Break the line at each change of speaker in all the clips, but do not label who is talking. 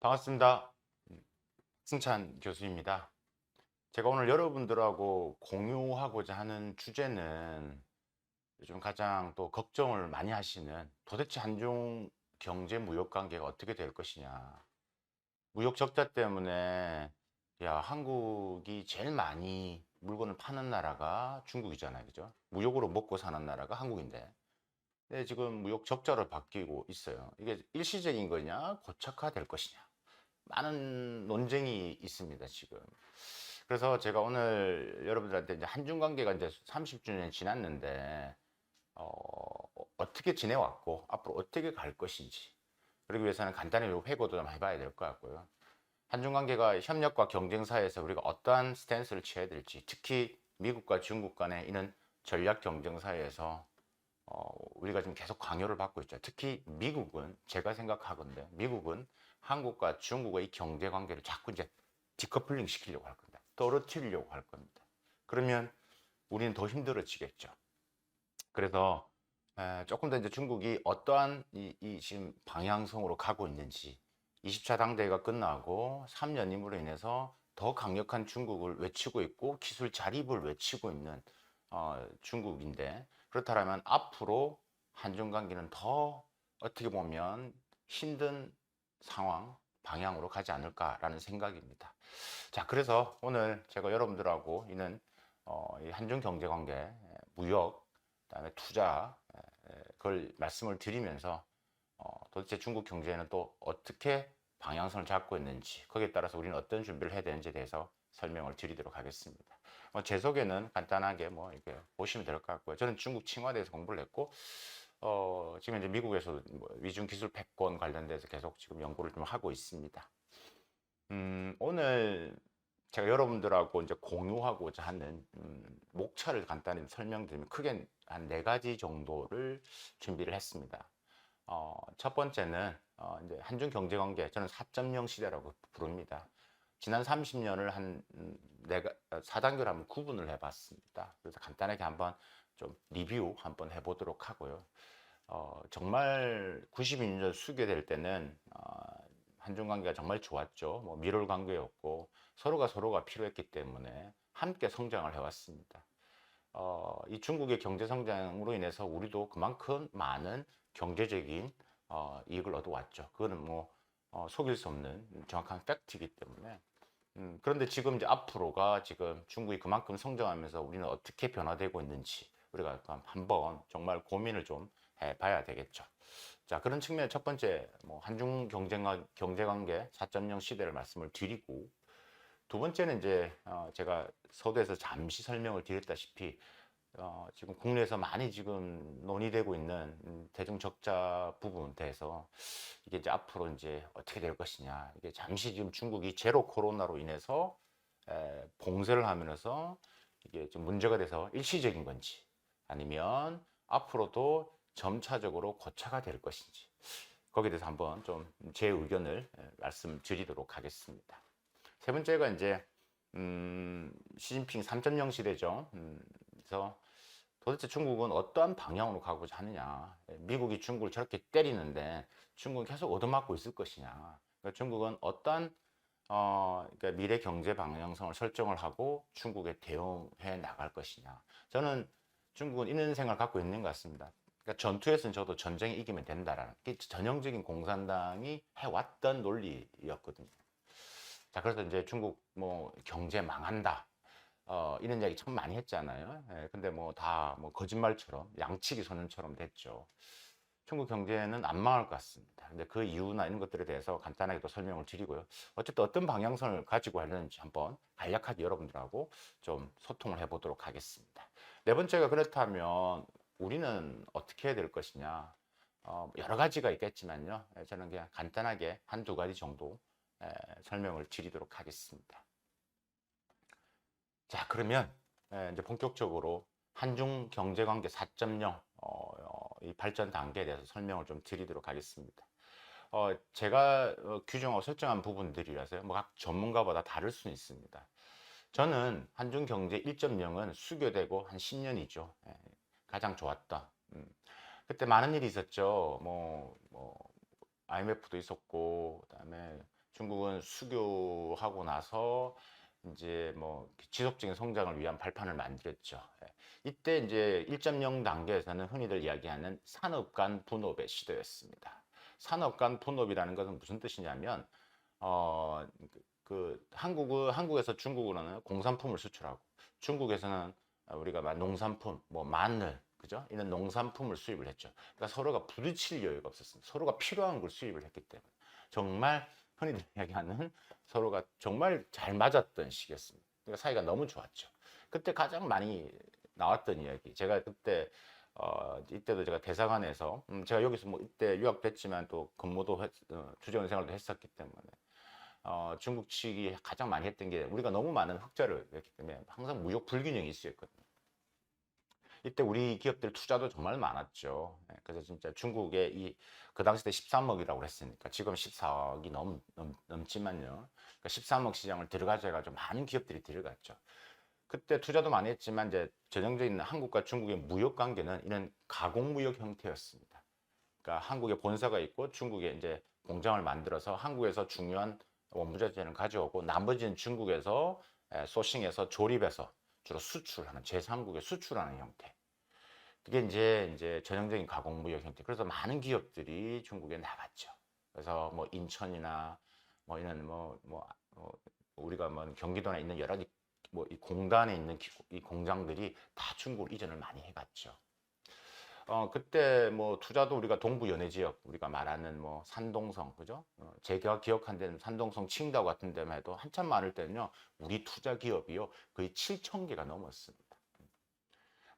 반갑습니다. 승찬 교수입니다. 제가 오늘 여러분들하고 공유하고자 하는 주제는 요즘 가장 또 걱정을 많이 하시는 도대체 한중 경제 무역 관계가 어떻게 될 것이냐. 무역 적자 때문에 야, 한국이 제일 많이 물건을 파는 나라가 중국이잖아요. 그죠? 무역으로 먹고 사는 나라가 한국인데. 근데 지금 무역 적자로 바뀌고 있어요. 이게 일시적인 거냐, 고착화될 것이냐. 많은 논쟁이 있습니다, 지금. 그래서 제가 오늘 여러분들한테 이제 한중 관계가 이제 30주년 지났는데, 어떻게 지내왔고, 앞으로 어떻게 갈 것인지, 그러기 위해서는 간단히 회고도 좀 해봐야 될 것 같고요. 한중 관계가 협력과 경쟁 사회에서 우리가 어떠한 스탠스를 취해야 될지, 특히 미국과 중국 간의 이는 전략 경쟁 사회에서 우리가 지금 계속 강요를 받고 있죠. 특히 미국은 제가 생각하건데 미국은 한국과 중국의 이 경제 관계를 자꾸 이제 디커플링 시키려고 할 겁니다. 떨어뜨리려고 할 겁니다. 그러면 우리는 더 힘들어지겠죠. 그래서 조금 더 이제 중국이 어떠한 이 지금 방향성으로 가고 있는지 20차 당대회가 끝나고 3년임으로 인해서 더 강력한 중국을 외치고 있고 기술 자립을 외치고 있는 중국인데 그렇다면 앞으로 한중 관계는 더 어떻게 보면 힘든 상황 방향으로 가지 않을까라는 생각입니다. 자, 그래서 오늘 제가 여러분들하고 이는 이 한중 경제 관계, 무역, 그다음에 투자 그걸 말씀을 드리면서 도대체 중국 경제는 또 어떻게 방향성을 잡고 있는지 거기에 따라서 우리는 어떤 준비를 해야 되는지에 대해서 설명을 드리도록 하겠습니다. 제 소개는 간단하게 뭐 이렇게 보시면 될 것 같고요. 저는 중국 칭화대에서 공부를 했고 지금 이제 미국에서 뭐 위중 기술 패권 관련돼서 계속 지금 연구를 좀 하고 있습니다. 오늘 제가 여러분들하고 이제 공유하고자 하는 목차를 간단히 설명드리면 크게 한 네 가지 정도를 준비를 했습니다. 첫 번째는 이제 한중 경제 관계 저는 4.0 시대라고 부릅니다. 지난 30년을 한 내가 4단계로 한번 구분을 해봤습니다. 그래서 간단하게 한번 좀 리뷰 한번 해보도록 하고요. 정말 92년 수교될 때는 한중 관계가 정말 좋았죠. 뭐 밀월 관계였고 서로가 필요했기 때문에 함께 성장을 해왔습니다. 이 중국의 경제 성장으로 인해서 우리도 그만큼 많은 경제적인 이익을 얻어왔죠. 그거는 뭐 속일 수 없는 정확한 팩트이기 때문에. 그런데 지금 이제 앞으로가 지금 중국이 그만큼 성장하면서 우리는 어떻게 변화되고 있는지 우리가 한번 정말 고민을 좀 해봐야 되겠죠. 자, 그런 측면의 첫 번째 뭐 한중 경제 관계 4.0 시대를 말씀을 드리고 두 번째는 이제 제가 서두에서 잠시 설명을 드렸다시피 지금 국내에서 많이 지금 논의되고 있는 대중 적자 부분에 대해서 이게 이제 앞으로 이제 어떻게 될 것이냐. 이게 잠시 지금 중국이 제로 코로나로 인해서 봉쇄를 하면서 이게 좀 문제가 돼서 일시적인 건지 아니면 앞으로도 점차적으로 고차가 될 것인지 거기에 대해서 한번 좀 제 의견을 말씀드리도록 하겠습니다. 세 번째가 이제 시진핑 3.0 시대죠. 그래서 도대체 중국은 어떠한 방향으로 가고자 하느냐. 미국이 중국을 저렇게 때리는데 중국은 계속 얻어맞고 있을 것이냐. 그러니까 중국은 어떠한 그러니까 미래 경제 방향성을 설정을 하고 중국에 대응해 나갈 것이냐. 저는 중국은 이런 생각을 갖고 있는 것 같습니다. 그러니까 전투에서는 저도 전쟁에 이기면 된다라는 게 전형적인 공산당이 해왔던 논리였거든요. 자, 그래서 이제 중국 뭐 경제 망한다. 이런 이야기 참 많이 했잖아요. 근데 뭐 다 뭐 거짓말처럼 양치기 소년처럼 됐죠. 중국 경제는 안 망할 것 같습니다. 근데 그 이유나 이런 것들에 대해서 간단하게 또 설명을 드리고요. 어쨌든 어떤 방향성을 가지고 하려는지 한번 간략하게 여러분들하고 좀 소통을 해보도록 하겠습니다. 네 번째가 그렇다면 우리는 어떻게 해야 될 것이냐. 여러 가지가 있겠지만요. 저는 그냥 간단하게 한두 가지 정도 설명을 드리도록 하겠습니다. 자, 그러면 이제 본격적으로 한중 경제관계 4.0 이 발전 단계에 대해서 설명을 좀 드리도록 하겠습니다. 제가 규정하고 설정한 부분들이라서요. 뭐 각 전문가마다 다를 수는 있습니다. 저는 한중 경제 1.0은 수교되고 한 10년이죠. 가장 좋았던. 그때 많은 일이 있었죠. IMF도 있었고, 그다음에 중국은 수교하고 나서 이제 뭐 지속적인 성장을 위한 발판을 만들었죠. 예. 이때 이제 1.0 단계에서는 흔히들 이야기하는 산업 간 분업의 시대였습니다. 산업 간 분업이라는 것은 무슨 뜻이냐면 한국에서 중국으로는 공산품을 수출하고 중국에서는 우리가 말 농산품, 뭐 마늘, 그죠? 이런 농산품을 수입을 했죠. 그러니까 서로가 부딪힐 여유가 없었습니다. 서로가 필요한 걸 수입을 했기 때문에 정말 흔히들 이야기하는 서로가 정말 잘 맞았던 시기였습니다. 그러니까 사이가 너무 좋았죠. 그때 가장 많이 나왔던 이야기. 제가 그때 이때도 제가 대사관에서 제가 여기서 뭐 이때 유학됐지만 또 근무도 주재원 생활도 했었기 때문에 중국 측이 가장 많이 했던 게 우리가 너무 많은 흑자를 냈기 때문에 항상 무역 불균형이 있었거든요. 이때 우리 기업들 투자도 정말 많았죠. 네, 그래서 진짜 중국의 그 당시 때 13억이라고 했으니까 지금 14억이 넘지만요. 그러니까 13억 시장을 들어가자 해가지고 많은 기업들이 들어갔죠. 그때 투자도 많이 했지만 이제 전형적인 한국과 중국의 무역 관계는 이런 가공 무역 형태였습니다. 그러니까 한국에 본사가 있고 중국에 이제 공장을 만들어서 한국에서 중요한 원부자재는 가져오고 나머지는 중국에서 소싱해서 조립해서 주로 수출하는 제3국에 수출하는 형태. 그게 이제 전형적인 가공무역 형태. 그래서 많은 기업들이 중국에 나갔죠. 그래서 뭐 인천이나 뭐 이런 우리가 뭐 경기도에 있는 여러 뭐이 공단에 있는 이 공장들이 다 중국으로 이전을 많이 해갔죠. 그때 뭐 투자도 우리가 동부 연해 지역 우리가 말하는 뭐 산동성 그죠? 제가 기억한 데는 산동성 칭다오 같은 데만 해도 한참 많을 때는요 우리 투자 기업이요 거의 7천 개가 넘었습니다.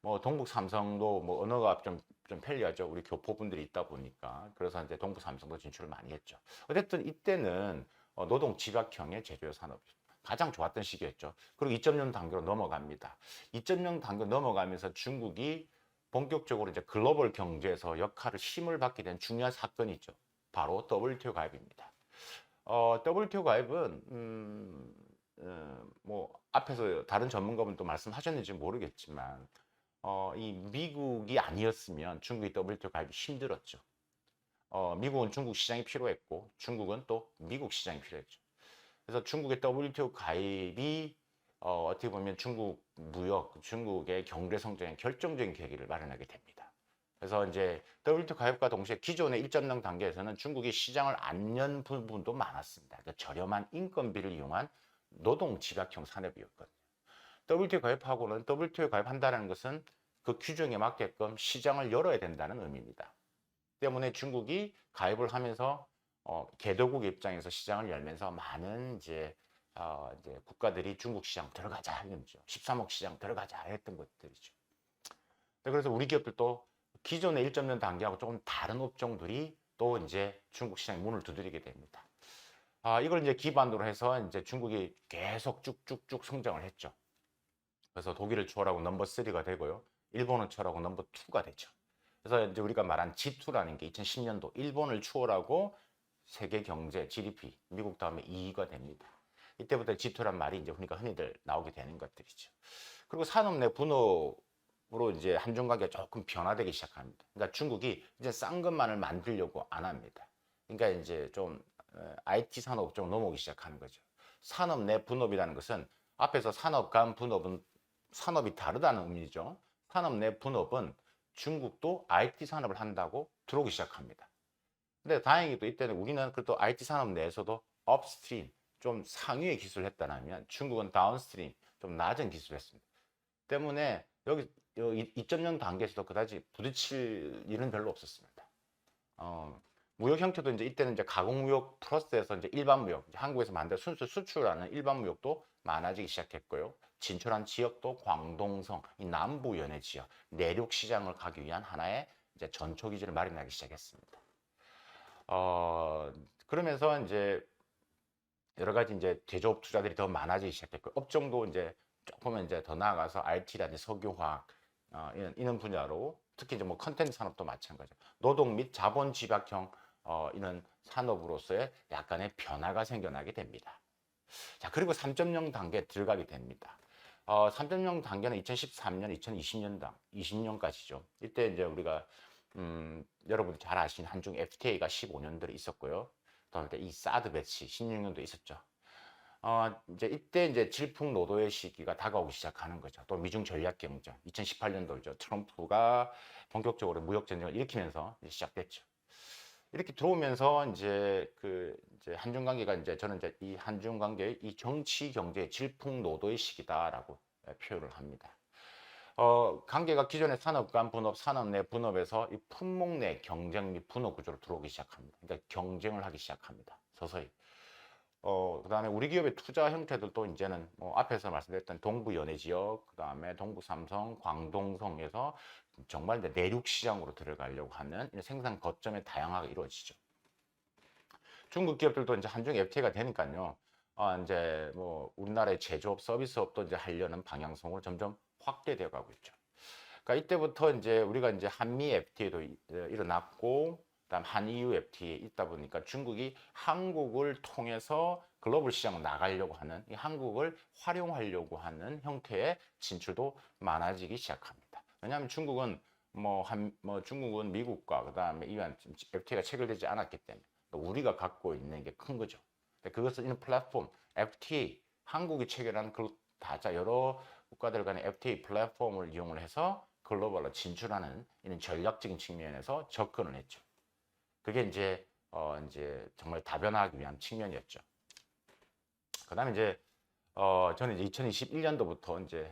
뭐 동북 삼성도 뭐 언어가 좀 편리하죠. 우리 교포분들이 있다 보니까 그래서 이제 동북 삼성도 진출을 많이 했죠. 어쨌든 이때는 노동 집약형의 제조업 산업이 가장 좋았던 시기였죠. 그리고 2.0 단계로 넘어갑니다. 2.0 단계 넘어가면서 중국이 본격적으로 이제 글로벌 경제에서 역할을 힘을 받게 된 중요한 사건이 있죠. 바로 WTO 가입입니다. WTO 가입은 뭐 앞에서 다른 전문가분도 말씀하셨는지 모르겠지만 이 미국이 아니었으면 중국이 WTO 가입이 힘들었죠. 미국은 중국 시장이 필요했고 중국은 또 미국 시장이 필요했죠. 그래서 중국의 WTO 가입이 어떻게 보면 중국 무역, 중국의 경제 성장에 결정적인 계기를 마련하게 됩니다. 그래서 이제 WTO 가입과 동시에 기존의 1.0 단계에서는 중국이 시장을 안 연 부분도 많았습니다. 그러니까 저렴한 인건비를 이용한 노동 집약형 산업이었거든요. WTO 가입하고는 WTO 가입한다는 것은 그 규정에 맞게끔 시장을 열어야 된다는 의미입니다. 때문에 중국이 가입을 하면서 개도국 입장에서 시장을 열면서 많은 이제 국가들이 중국 시장 들어가자 이런 거죠. 13억 시장 들어가자 했던 것들이죠. 그래서 우리 기업들도 기존의 1.0 단계하고 조금 다른 업종들이 또 이제 중국 시장에 문을 두드리게 됩니다. 이걸 이제 기반으로 해서 이제 중국이 계속 쭉쭉쭉 성장을 했죠. 그래서 독일을 추월하고 넘버 3가 되고요. 일본을 추월하고 넘버 2가 되죠. 그래서 이제 우리가 말한 G2라는 게 2010년도 일본을 추월하고 세계 경제 GDP 미국 다음에 2위가 됩니다. 이때부터 G2란 말이 이제 우리가 흔히들 나오게 되는 것들이죠. 그리고 산업 내 분업으로 이제 한중 관계가 조금 변화되기 시작합니다. 그러니까 중국이 이제 싼 것만을 만들려고 안 합니다. 그러니까 이제 좀 IT 산업 업종 넘어오기 시작하는 거죠. 산업 내 분업이라는 것은 앞에서 산업 간 분업은 산업이 다르다는 의미죠. 산업 내 분업은 중국도 IT 산업을 한다고 들어오기 시작합니다. 근데 다행히도 이때는 우리는 그래도 IT 산업 내에서도 업스트림 좀 상위의 기술을 했다면 중국은 다운스트림 좀 낮은 기술을 했습니다. 때문에 여기 2.0 단계에서도 그다지 부딪힐 일은 별로 없었습니다. 무역 형태도 이제 이때는 이제 가공무역 플러스에서 이제 일반 무역, 한국에서 만든 순수 수출하는 일반 무역도 많아지기 시작했고요. 진출한 지역도 광동성, 이 남부 연해 지역, 내륙 시장을 가기 위한 하나의 이제 전초 기지를 마련하기 시작했습니다. 그러면서 이제 여러 가지 이제 제조업 투자들이 더 많아지기 시작했고 업종도 이제 조금은 이제 더 나아가서 RT라든지 석유화학 이런 분야로 특히 이제 뭐 컨텐츠 산업도 마찬가지죠. 노동 및 자본 집약형 이런 산업으로서의 약간의 변화가 생겨나게 됩니다. 자, 그리고 3.0 단계에 들어가게 됩니다. 3.0 단계는 2013년, 2020년까지죠. 이때 이제 우리가 여러분이 잘 아시는 한중 FTA가 15년들이 있었고요. 또 이 사드 배치 16년도 있었죠. 이제 이때 이제 질풍노도의 시기가 다가오기 시작하는 거죠. 또 미중 전략 경쟁 2018년도죠. 트럼프가 본격적으로 무역 전쟁을 일으키면서 이제 시작됐죠. 이렇게 들어오면서 이제 한중 관계가 이제 저는 이제 이 한중 관계의 이 정치 경제 질풍노도의 시기다라고 표현을 합니다. 관계가 기존의 산업 간 분업, 산업 내 분업에서 이 품목 내 경쟁 및 분업 구조로 들어오기 시작합니다. 그러니까 경쟁을 하기 시작합니다. 서서히. 그다음에 우리 기업의 투자 형태들도 이제는 뭐 앞에서 말씀드렸던 동부 연해 지역, 그다음에 동부 삼성, 광동성에서 정말 이제 내륙 시장으로 들어가려고 하는 생산 거점이 다양하게 이루어지죠. 중국 기업들도 이제 한중 FTA가 되니까요. 이제 뭐 우리나라의 제조업, 서비스업도 이제 하려는 방향성으로 점점 확대되어 가고 있죠. 그러니까 이때부터 이제 우리가 이제 한미 FTA도 일어났고, 그다음 한EU FTA 있다 보니까 중국이 한국을 통해서 글로벌 시장을 나가려고 하는, 이 한국을 활용하려고 하는 형태의 진출도 많아지기 시작합니다. 왜냐하면 중국은 중국은 미국과 그다음에 이한 FTA가 체결되지 않았기 때문에 우리가 갖고 있는 게 큰 거죠. 그것을 이런 플랫폼 FTA 한국이 체결한 그 다자 여러 국가들 간의 FTA 플랫폼을 이용을 해서 글로벌로 진출하는 이런 전략적인 측면에서 접근을 했죠. 그게 이제 정말 다변화하기 위한 측면이었죠. 그다음에 저는 이제 2021년도부터 이제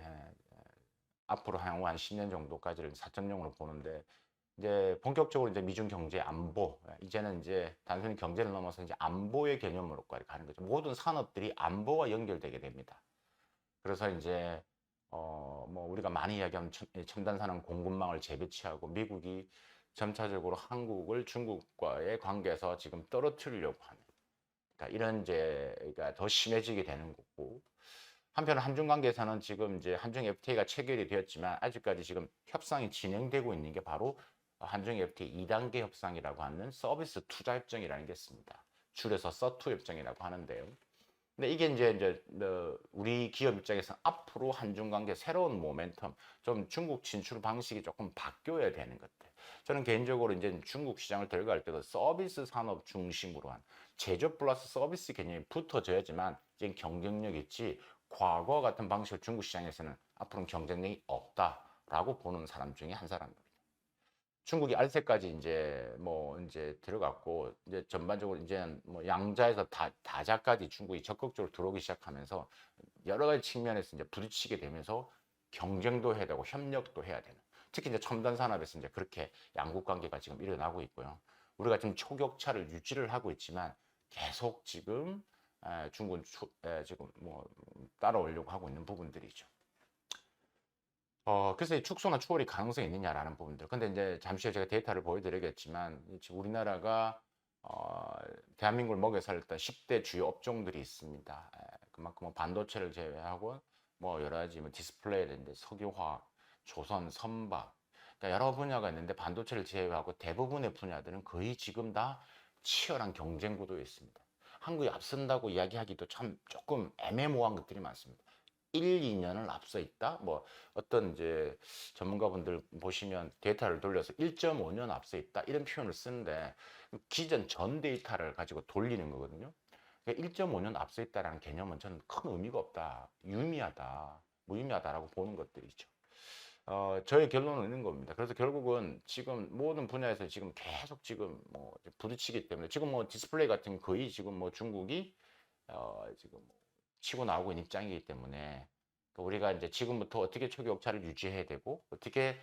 앞으로 향후 한 10년 정도까지를 4.0으로 보는데, 이제 본격적으로 이제 미중 경제 안보, 이제는 이제 단순히 경제를 넘어서 이제 안보의 개념으로까지 가는 거죠. 모든 산업들이 안보와 연결되게 됩니다. 그래서 이제 뭐 우리가 많이 이야기하는 첨단 산업 공급망을 재배치하고, 미국이 점차적으로 한국을 중국과의 관계에서 지금 떨어뜨리려고 하는, 그러니까 이런 이제가 더 심해지게 되는 거고, 한편 한중 관계에서는 지금 이제 한중 FTA가 체결이 되었지만 아직까지 지금 협상이 진행되고 있는 게 바로 한중 FTA 2단계 협상이라고 하는 서비스 투자 협정이라는 게 있습니다. 줄여서 서투 협정이라고 하는데요. 근데 이게 이제 우리 기업 입장에서 앞으로 한중 관계 새로운 모멘텀, 좀 중국 진출 방식이 조금 바뀌어야 되는 것들. 저는 개인적으로 이제 중국 시장을 들어갈 때도 서비스 산업 중심으로 한 제조 플러스 서비스 개념이 붙어져야지만 이제 경쟁력 있지, 과거 같은 방식으로 중국 시장에서는 앞으로는 경쟁력이 없다라고 보는 사람 중에 한 사람입니다. 중국이 알세까지 이제 들어갔고, 이제 전반적으로 이제 뭐 양자에서 다자까지 중국이 적극적으로 들어오기 시작하면서 여러 가지 측면에서 이제 부딪히게 되면서 경쟁도 해야 되고 협력도 해야 되는, 특히 이제 첨단 산업에서 이제 그렇게 양국 관계가 지금 일어나고 있고요. 우리가 지금 초격차를 유지를 하고 있지만 계속 지금 중국은 지금 뭐 따라오려고 하고 있는 부분들이죠. 그래서 이 축소나 추월이 가능성이 있느냐라는 부분들. 근데 이제 잠시 후에 제가 데이터를 보여드리겠지만, 지금 우리나라가 대한민국을 먹여 살렸던 10대 주요 업종들이 있습니다. 그만큼 뭐 반도체를 제외하고 뭐 여러 가지 뭐 디스플레이라든지 석유화학, 조선, 선박, 그러니까 여러 분야가 있는데 반도체를 제외하고 대부분의 분야들은 거의 지금 다 치열한 경쟁 구도에 있습니다. 한국이 앞선다고 이야기하기도 참 조금 애매모호한 것들이 많습니다. 1, 2년을 앞서 있다. 뭐 어떤 이제 전문가분들 보시면 데이터를 돌려서 1.5년 앞서 있다 이런 표현을 쓰는데, 기존 전 데이터를 가지고 돌리는 거거든요. 그러니까 1.5년 앞서 있다라는 개념은 저는 큰 의미가 없다, 유미하다, 무의미하다라고 보는 것들이죠. 저의 결론은 있는 겁니다. 그래서 결국은 지금 모든 분야에서 지금 계속 지금 뭐 부딪히기 때문에, 지금 뭐 디스플레이 같은 거의 지금 뭐 중국이 지금 치고 나오고 있는 입장이기 때문에, 우리가 이제 지금부터 어떻게 초기옥차를 유지해야 되고 어떻게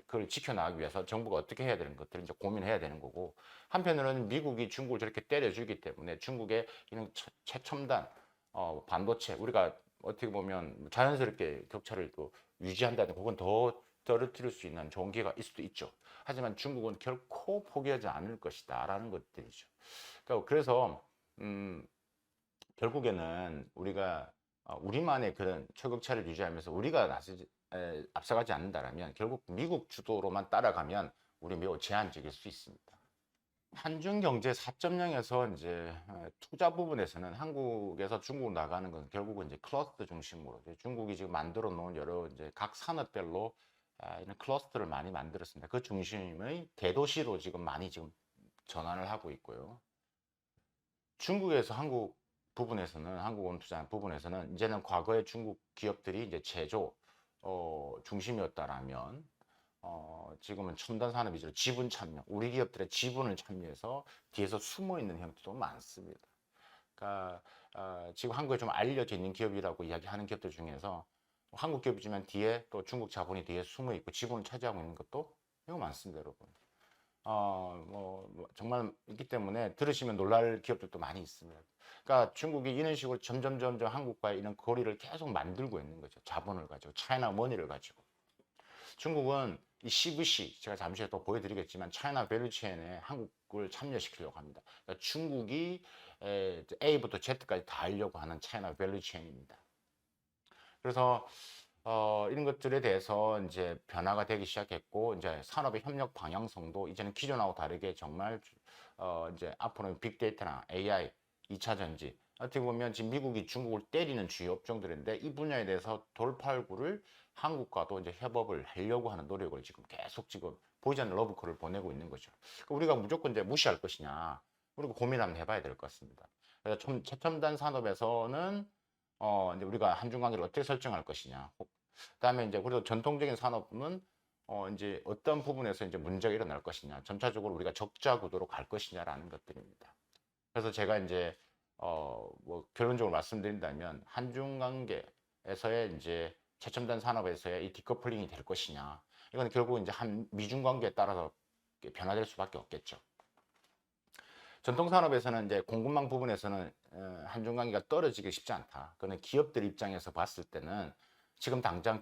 그걸 지켜나가기 위해서 정부가 어떻게 해야 되는 것들을 이제 고민해야 되는 거고, 한편으로는 미국이 중국을 저렇게 때려주기 때문에 중국의 이런 최첨단 반도체, 우리가 어떻게 보면 자연스럽게 격차를 또 유지한다든 혹은 더 떨어뜨릴 수 있는 좋은 기회가 있을 수도 있죠. 하지만 중국은 결코 포기하지 않을 것이다 라는 것들이죠. 그래서 결국에는 우리가 우리만의 그런 초격차를 유지하면서 우리가 앞서가지 않는다면 결국 미국 주도로만 따라가면 우리 매우 제한적일 수 있습니다. 한중 경제 4.0에서 이제 투자 부분에서는 한국에서 중국으로 나가는 건 결국은 이제 클러스터 중심으로, 중국이 지금 만들어 놓은 여러 이제 각 산업별로 이런 클러스터를 많이 만들었습니다. 그 중심의 대도시로 지금 많이 지금 전환을 하고 있고요. 중국에서 한국 부분에서는 한국원 투자 부분에서는 이제는 과거에 중국 기업들이 이제 제조 중심이었다라면 지금은 첨단 산업 위주로 지분 참여, 우리 기업들의 지분을 참여해서 뒤에서 숨어 있는 형태도 많습니다. 그러니까 지금 한국에 좀 알려져 있는 기업이라고 이야기하는 기업들 중에서 한국 기업이지만 뒤에 또 중국 자본이 뒤에 숨어 있고 지분을 차지하고 있는 것도 매우 많습니다, 여러분. 정말 있기 때문에 들으시면 놀랄 기업들도 많이 있습니다. 그러니까 중국이 이런 식으로 점점 한국과의 이런 거리를 계속 만들고 있는 거죠. 자본을 가지고, 차이나 머니를 가지고. 중국은 이 C2C, 제가 잠시 후에 또 보여드리겠지만 차이나 밸류체인에 한국을 참여시키려고 합니다. 그러니까 중국이 A부터 Z까지 다 하려고 하는 차이나 밸류체인입니다. 그래서 이런 것들에 대해서 이제 변화가 되기 시작했고, 이제 산업의 협력 방향성도 이제는 기존하고 다르게 정말 이제 앞으로는 빅데이터나 AI, 2차 전지, 어떻게 보면 지금 미국이 중국을 때리는 주요 업종들인데 이 분야에 대해서 돌파구를 한국과도 이제 협업을 하려고 하는 노력을 지금 보이지 않는 러브콜을 보내고 있는 거죠. 그러니까 우리가 무조건 이제 무시할 것이냐, 우리가 고민 한번 해봐야 될 것 같습니다. 그래서 최첨단 산업에서는 이제 우리가 한중 관계를 어떻게 설정할 것이냐. 그다음에 이제 그래도 전통적인 산업은 이제 어떤 부분에서 이제 문제가 일어날 것이냐. 점차적으로 우리가 적자 구도로 갈 것이냐라는 것들입니다. 그래서 제가 이제 뭐 결론적으로 말씀드린다면 한중 관계에서의 이제 최첨단 산업에서의 이 디커플링이 될 것이냐. 이건 결국 이제 한 미중 관계에 따라서 변화될 수밖에 없겠죠. 전통 산업에서는 이제 공급망 부분에서는 한중 관계가 떨어지기 쉽지 않다. 그는 기업들 입장에서 봤을 때는 지금 당장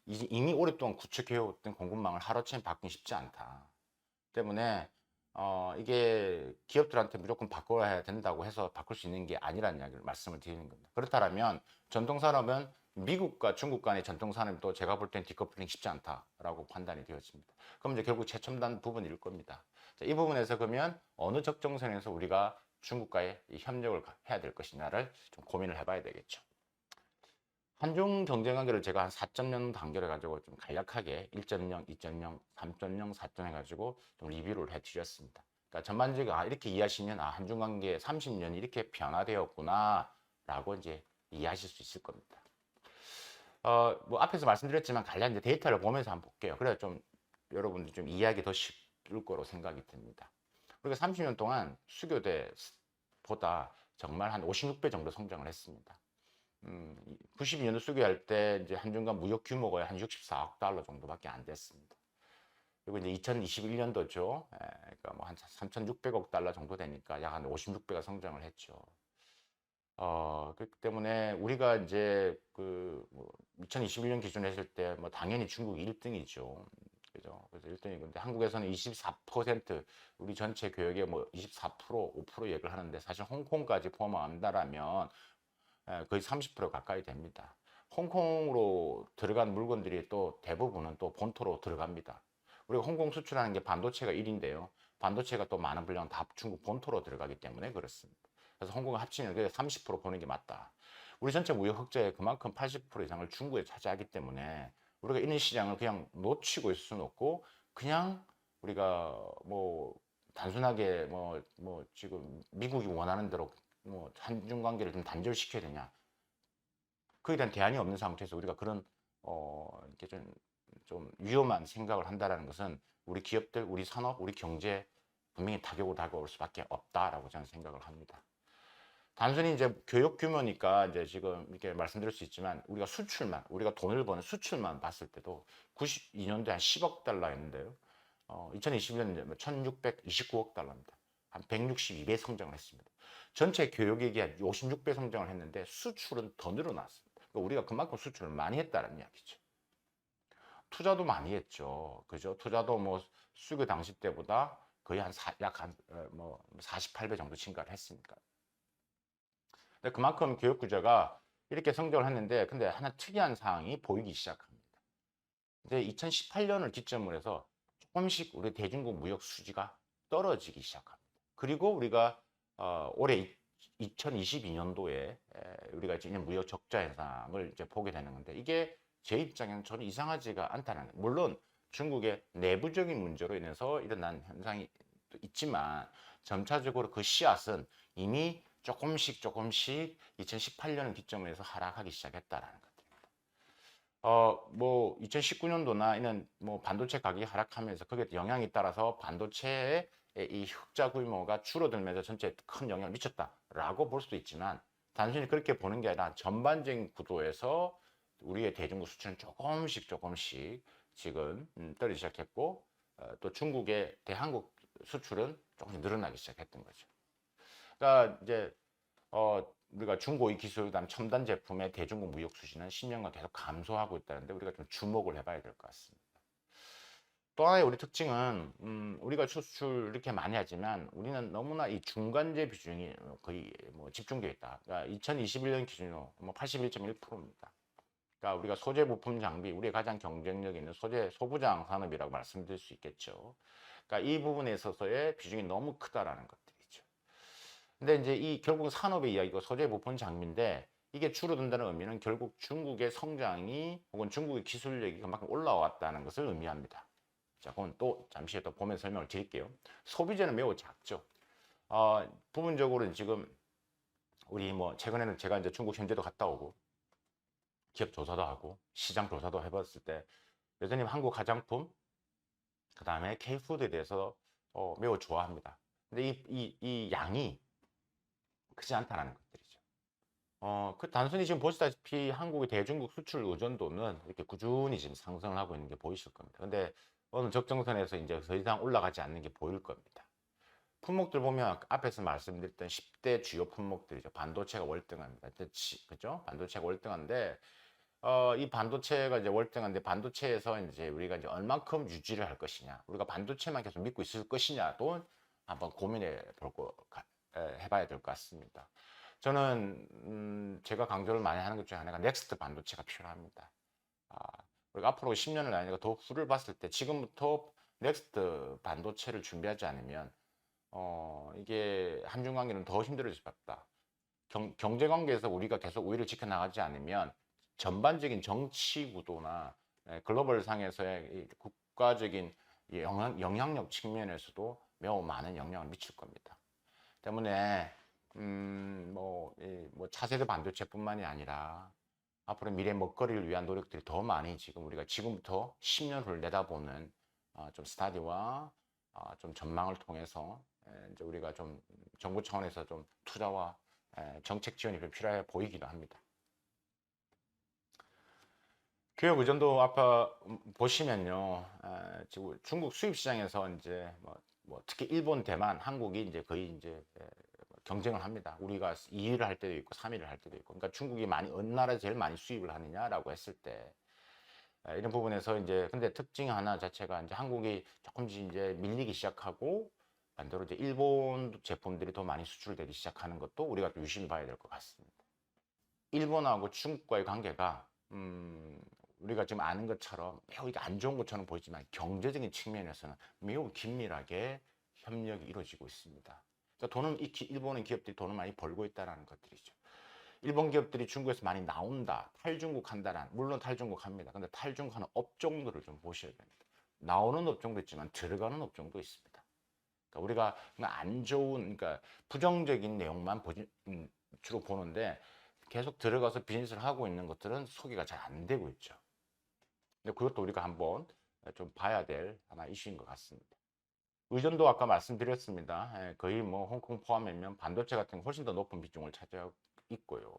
이미 오랫동안 구축해왔던 공급망을 하루아침에 바꾸기 쉽지 않다. 때문에 이게 기업들한테 무조건 바꿔야 된다고 해서 바꿀 수 있는 게 아니라는 이야기를 말씀을 드리는 겁니다. 그렇다면 전통 산업은 미국과 중국 간의 전통 산업도 제가 볼 땐 디커플링 쉽지 않다라고 판단이 되었습니다. 그럼 이제 결국 최첨단 부분일 겁니다. 자, 이 부분에서 그러면 어느 적정선에서 우리가 중국과의 협력을 해야 될 것이냐를 좀 고민을 해봐야 되겠죠. 한중 경쟁 관계를 제가 한 4.0 단계를 가지고 좀 간략하게 1.0, 2.0, 3.0, 4.0 해가지고 좀 리뷰를 해드렸습니다. 그러니까 전반적으로 이렇게 이해하시면 한중 관계 30년이 이렇게 변화되었구나 라고 이제 이해하실 수 있을 겁니다. 뭐 앞에서 말씀드렸지만 간략한 이제 데이터를 보면서 한번 볼게요. 그래야 좀 여러분들 좀 이해하기 더 쉽을 거로 생각이 듭니다. 우리가 30년 동안 수교대보다 정말 한 56배 정도 성장을 했습니다. 92년도 수교할 때 이제 한중간 무역 규모가 한 64억 달러 정도밖에 안 됐습니다. 그리고 이제 2021년도죠. 그러니까 뭐 한 3,600억 달러 정도 되니까 약 한 56배가 성장을 했죠. 그렇기 때문에 우리가 이제 2021년 기준으로 했을 때 뭐 당연히 중국이 1등이죠. 그죠? 그래서 1등이 근데 한국에서는 24% 우리 전체 교역의 뭐 24%, 5% 얘기를 하는데 사실 홍콩까지 포함한다라면 거의 30% 가까이 됩니다. 홍콩으로 들어간 물건들이 또 대부분은 또 본토로 들어갑니다. 우리가 홍콩 수출하는 게 반도체가 1인데요. 반도체가 또 많은 분량은 다 중국 본토로 들어가기 때문에 그렇습니다. 그래서 홍콩을 합치면 30% 보는 게 맞다. 우리 전체 무역 흑자의 그만큼 80% 이상을 중국에 차지하기 때문에 우리가 이런 시장을 그냥 놓치고 있을 수는 없고 그냥 우리가 뭐 단순하게 뭐 지금 미국이 원하는 대로 뭐 한중 관계를 좀 단절시켜야 되냐 그에 대한 대안이 없는 상태에서 우리가 그런 이렇게 좀 위험한 생각을 한다라는 것은 우리 기업들, 우리 산업, 우리 경제 분명히 타격으로 다가올 수밖에 없다라고 저는 생각을 합니다. 단순히 이제 교육 규모니까 이제 지금 이렇게 말씀드릴 수 있지만 우리가 우리가 돈을 버는 수출만 봤을 때도 92년도에 한 10억 달러였는데요. 2021년에 1629억 달러입니다. 한 162배 성장을 했습니다. 전체 교육액이 한 56배 성장을 했는데 수출은 더 늘어났습니다. 그러니까 우리가 그만큼 수출을 많이 했다는 이야기죠. 투자도 많이 했죠. 그죠? 투자도 뭐 수교 당시 때보다 거의 뭐 48배 정도 증가를 했으니까. 근데 그만큼 교육 구조가 이렇게 성장을 했는데 근데 하나 특이한 사항이 보이기 시작합니다. 이제 2018년을 기점으로 해서 조금씩 우리 대중국 무역 수지가 떨어지기 시작합니다. 그리고 우리가 올해 2022년도에 우리가 이제 무역 적자 현상을 이제 보게 되는 건데 이게 제 입장에는 저는 이상하지가 않다는 물론 중국의 내부적인 문제로 인해서 일어난 현상이 수도 있지만 점차적으로 그 씨앗은 이미 조금씩 2018년 기점으로 해서 하락하기 시작했다라는 것. 뭐 2019년도나 이는 뭐 반도체 가격이 하락하면서 거기에 영향이 따라서 반도체의 이 흑자 규모가 줄어들면서 전체에 큰 영향을 미쳤다라고 볼 수도 있지만 단순히 그렇게 보는 게 아니라 전반적인 구도에서 우리의 대중국 수출은 조금씩 지금 떨어지기 시작했고 또 중국의 대한국 수출은 조금씩 늘어나기 시작했던 거죠. 그러니까 이제 우리가 중고위 기술 그다음 첨단 제품의 대중국 무역 수지는 10년간 계속 감소하고 있다는데 우리가 좀 주목을 해봐야 될 것 같습니다. 또 하나의 우리 특징은 우리가 수출 이렇게 많이 하지만 우리는 너무나 이 중간재 비중이 거의 뭐 집중되어 있다. 그러니까 2021년 기준으로 뭐 81.1%입니다. 그러니까 우리가 소재 부품 장비 우리의 가장 경쟁력 있는 소재 소부장 산업이라고 말씀드릴 수 있겠죠. 그러니까 이 부분에 있어서의 비중이 너무 크다라는 것들이죠. 근데 이제 이 결국 산업의 이야기고 소재 부품 장비인데 이게 줄어든다는 의미는 결국 중국의 성장이 혹은 중국의 기술력이 그만큼 올라왔다는 것을 의미합니다. 자, 그건 또 잠시 또 보면 설명을 드릴게요. 소비재는 매우 작죠. 부분적으로 지금 우리 뭐 최근에는 제가 이제 중국 현지도 갔다 오고 기업 조사도 하고 시장 조사도 해봤을 때 여전히 한국 화장품 그 다음에 K푸드에 대해서 매우 좋아합니다. 근데 이 양이 크지 않다는 것들이죠. 그 단순히 지금 보시다시피 한국의 대중국 수출 의존도는 이렇게 꾸준히 지금 상승을 하고 있는 게 보이실 겁니다. 근데 어느 적정선에서 이제 더 이상 올라가지 않는 게 보일 겁니다. 품목들 보면 앞에서 말씀드렸던 10대 주요 품목들이죠. 반도체가 월등합니다. 그죠? 반도체가 월등한데, 이 반도체가 이제 월등한데, 반도체에서 이제 우리가 이제 얼만큼 유지를 할 것이냐, 우리가 반도체만 계속 믿고 있을 것이냐도 한번 고민해 해봐야 될 것 같습니다. 저는 제가 강조를 많이 하는 것 중에 하나가 넥스트 반도체가 필요합니다. 우리가 앞으로 10년을 아니라 더 후를 봤을 때 지금부터 넥스트 반도체를 준비하지 않으면 이게 한중 관계는 더 힘들어질 수밖에 없다. 경제 관계에서 우리가 계속 우위를 지켜나가지 않으면 전반적인 정치 구도나 글로벌 상에서의 국가적인 영향력 측면에서도 매우 많은 영향을 미칠 겁니다. 때문에 뭐 차세대 반도체뿐만이 아니라 앞으로 미래 먹거리를 위한 노력들이 더 많이 지금 우리가 지금부터 10년 후를 내다보는 좀 스타디와 좀 전망을 통해서 이제 우리가 좀 정부 차원에서 좀 투자와 정책 지원이 필요해 보이기도 합니다. 교육 의존도 아까 보시면요, 지금 중국 수입 시장에서 이제 뭐 특히 일본, 대만, 한국이 이제 거의 이제 경쟁을 합니다. 우리가 2위를 할 때도 있고 3위를 할 때도 있고. 그러니까 중국이 어느 나라 제일 많이 수입을 하느냐라고 했을 때 이런 부분에서 이제 근데 특징 하나 자체가 이제 한국이 조금씩 이제 밀리기 시작하고 반대로 이제 일본 제품들이 더 많이 수출되기 시작하는 것도 우리가 또 유심히 봐야 될 것 같습니다. 일본하고 중국과의 관계가 우리가 지금 아는 것처럼 매우 이게 안 좋은 것처럼 보이지만 경제적인 측면에서는 매우 긴밀하게 협력이 이루어지고 있습니다. 그러니까 일본의 기업들이 돈을 많이 벌고 있다는 것들이죠. 일본 기업들이 중국에서 많이 나온다, 탈중국 한다는, 물론 탈중국 합니다. 근데 탈중국하는 업종들을 좀 보셔야 됩니다. 나오는 업종도 있지만 들어가는 업종도 있습니다. 그러니까 우리가 안 좋은, 그러니까 부정적인 내용만 주로 보는데 계속 들어가서 비즈니스를 하고 있는 것들은 소개가 잘 안 되고 있죠. 근데 그것도 우리가 한번 좀 봐야 될 하나 이슈인 것 같습니다. 의존도 아까 말씀드렸습니다. 거의 뭐 홍콩 포함하면 반도체 같은 게 훨씬 더 높은 비중을 차지하고 있고요.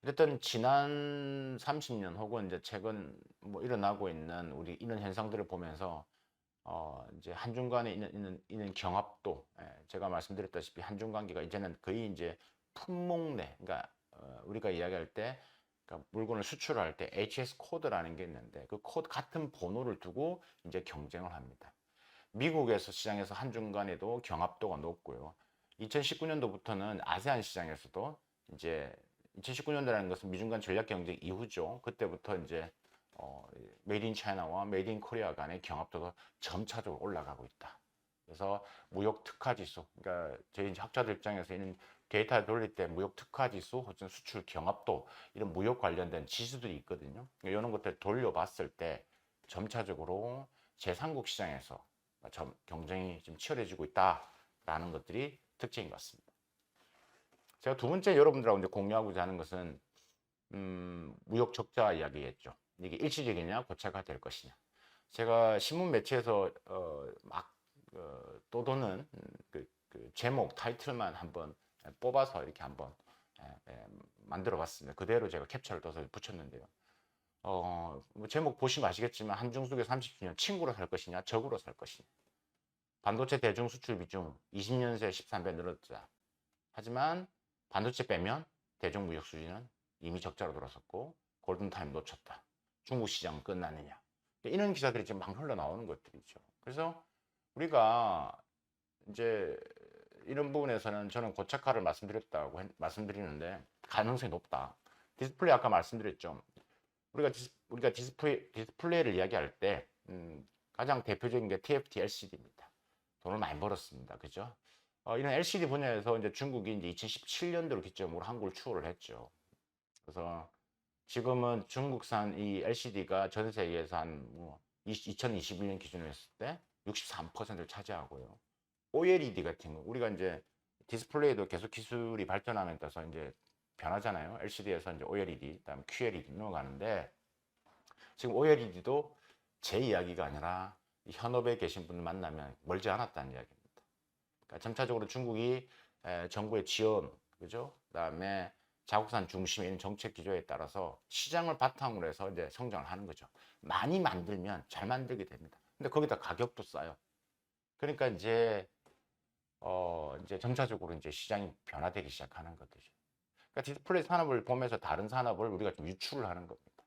어쨌든 지난 30년 혹은 이제 최근 뭐 일어나고 있는 우리 이런 현상들을 보면서 이제 한중 간에 있는 경합도, 제가 말씀드렸다시피 한중 관계가 이제는 거의 이제 품목 내, 그러니까 우리가 이야기할 때 그러니까 물건을 수출할 때 HS 코드라는 게 있는데 그 코드 같은 번호를 두고 이제 경쟁을 합니다. 미국에서 시장에서 한중 간에도 경합도가 높고요. 2019년도부터는 아세안 시장에서도 이제 2019년도라는 것은 미중 간 전략 경쟁 이후죠. 그때부터 이제 메이드 인 차이나와 메이드 인 코리아 간의 경합도가 점차적으로 올라가고 있다. 그래서 무역 특화 지수, 그러니까 저희 이제 학자들 입장에서 있는 데이터를 돌릴 때 무역 특화 지수, 혹은 수출 경합도 이런 무역 관련된 지수들이 있거든요. 이런 것들 돌려봤을 때 점차적으로 제3국 시장에서 경쟁이 좀 치열해지고 있다라는 것들이 특징인 것 같습니다. 제가 두 번째 여러분들하고 이제 공유하고자 하는 것은 무역 적자 이야기겠죠. 이게 일시적이냐 고착화 될 것이냐. 제가 신문 매체에서 막 떠도는 그 제목 타이틀만 한번 뽑아서 이렇게 한번 만들어 봤습니다. 그대로 제가 캡처를 떠서 붙였는데요. 뭐 제목 보시면 아시겠지만 한중국의 30주년 친구로 살 것이냐 적으로 살 것이냐. 반도체 대중 수출 비중 20년 새 13배 늘었다. 하지만 반도체 빼면 대중 무역 수지는 이미 적자로 돌아섰고 골든타임 놓쳤다. 중국 시장 끝나느냐. 이런 기사들이 지금 막 흘러나오는 것들이죠. 그래서 우리가 이제 이런 부분에서는 저는 고착화를 말씀드리는데 가능성이 높다. 디스플레이 아까 말씀드렸죠. 우리가 디스플레이를 이야기할 때 가장 대표적인 게 TFT LCD입니다. 돈을 많이 벌었습니다. 그죠? 이런 LCD 분야에서 이제 중국이 이제 2017년도를 기점으로 한국을 추월을 했죠. 그래서 지금은 중국산 이 LCD가 전 세계에서 한 2021년 기준으로 했을 때 63%를 차지하고요. OLED 같은 거 우리가 이제 디스플레이도 계속 기술이 발전함에 따라서 이제 변하잖아요. LCD에서 이제 OLED, 그다음에 QLED 넘어가는데 지금 OLED도 제 이야기가 아니라 현업에 계신 분들 만나면 멀지 않았다는 이야기입니다. 그러니까 점차적으로 중국이 정부의 지원, 그죠? 그다음에 자국산 중심의 이런 정책 기조에 따라서 시장을 바탕으로 해서 이제 성장을 하는 거죠. 많이 만들면 잘 만들게 됩니다. 근데 거기다 가격도 싸요. 그러니까 이제 점차적으로 이제 시장이 변화되기 시작하는 것이죠. 그러니까 디스플레이 산업을 보면서 다른 산업을 우리가 좀 유출을 하는 겁니다.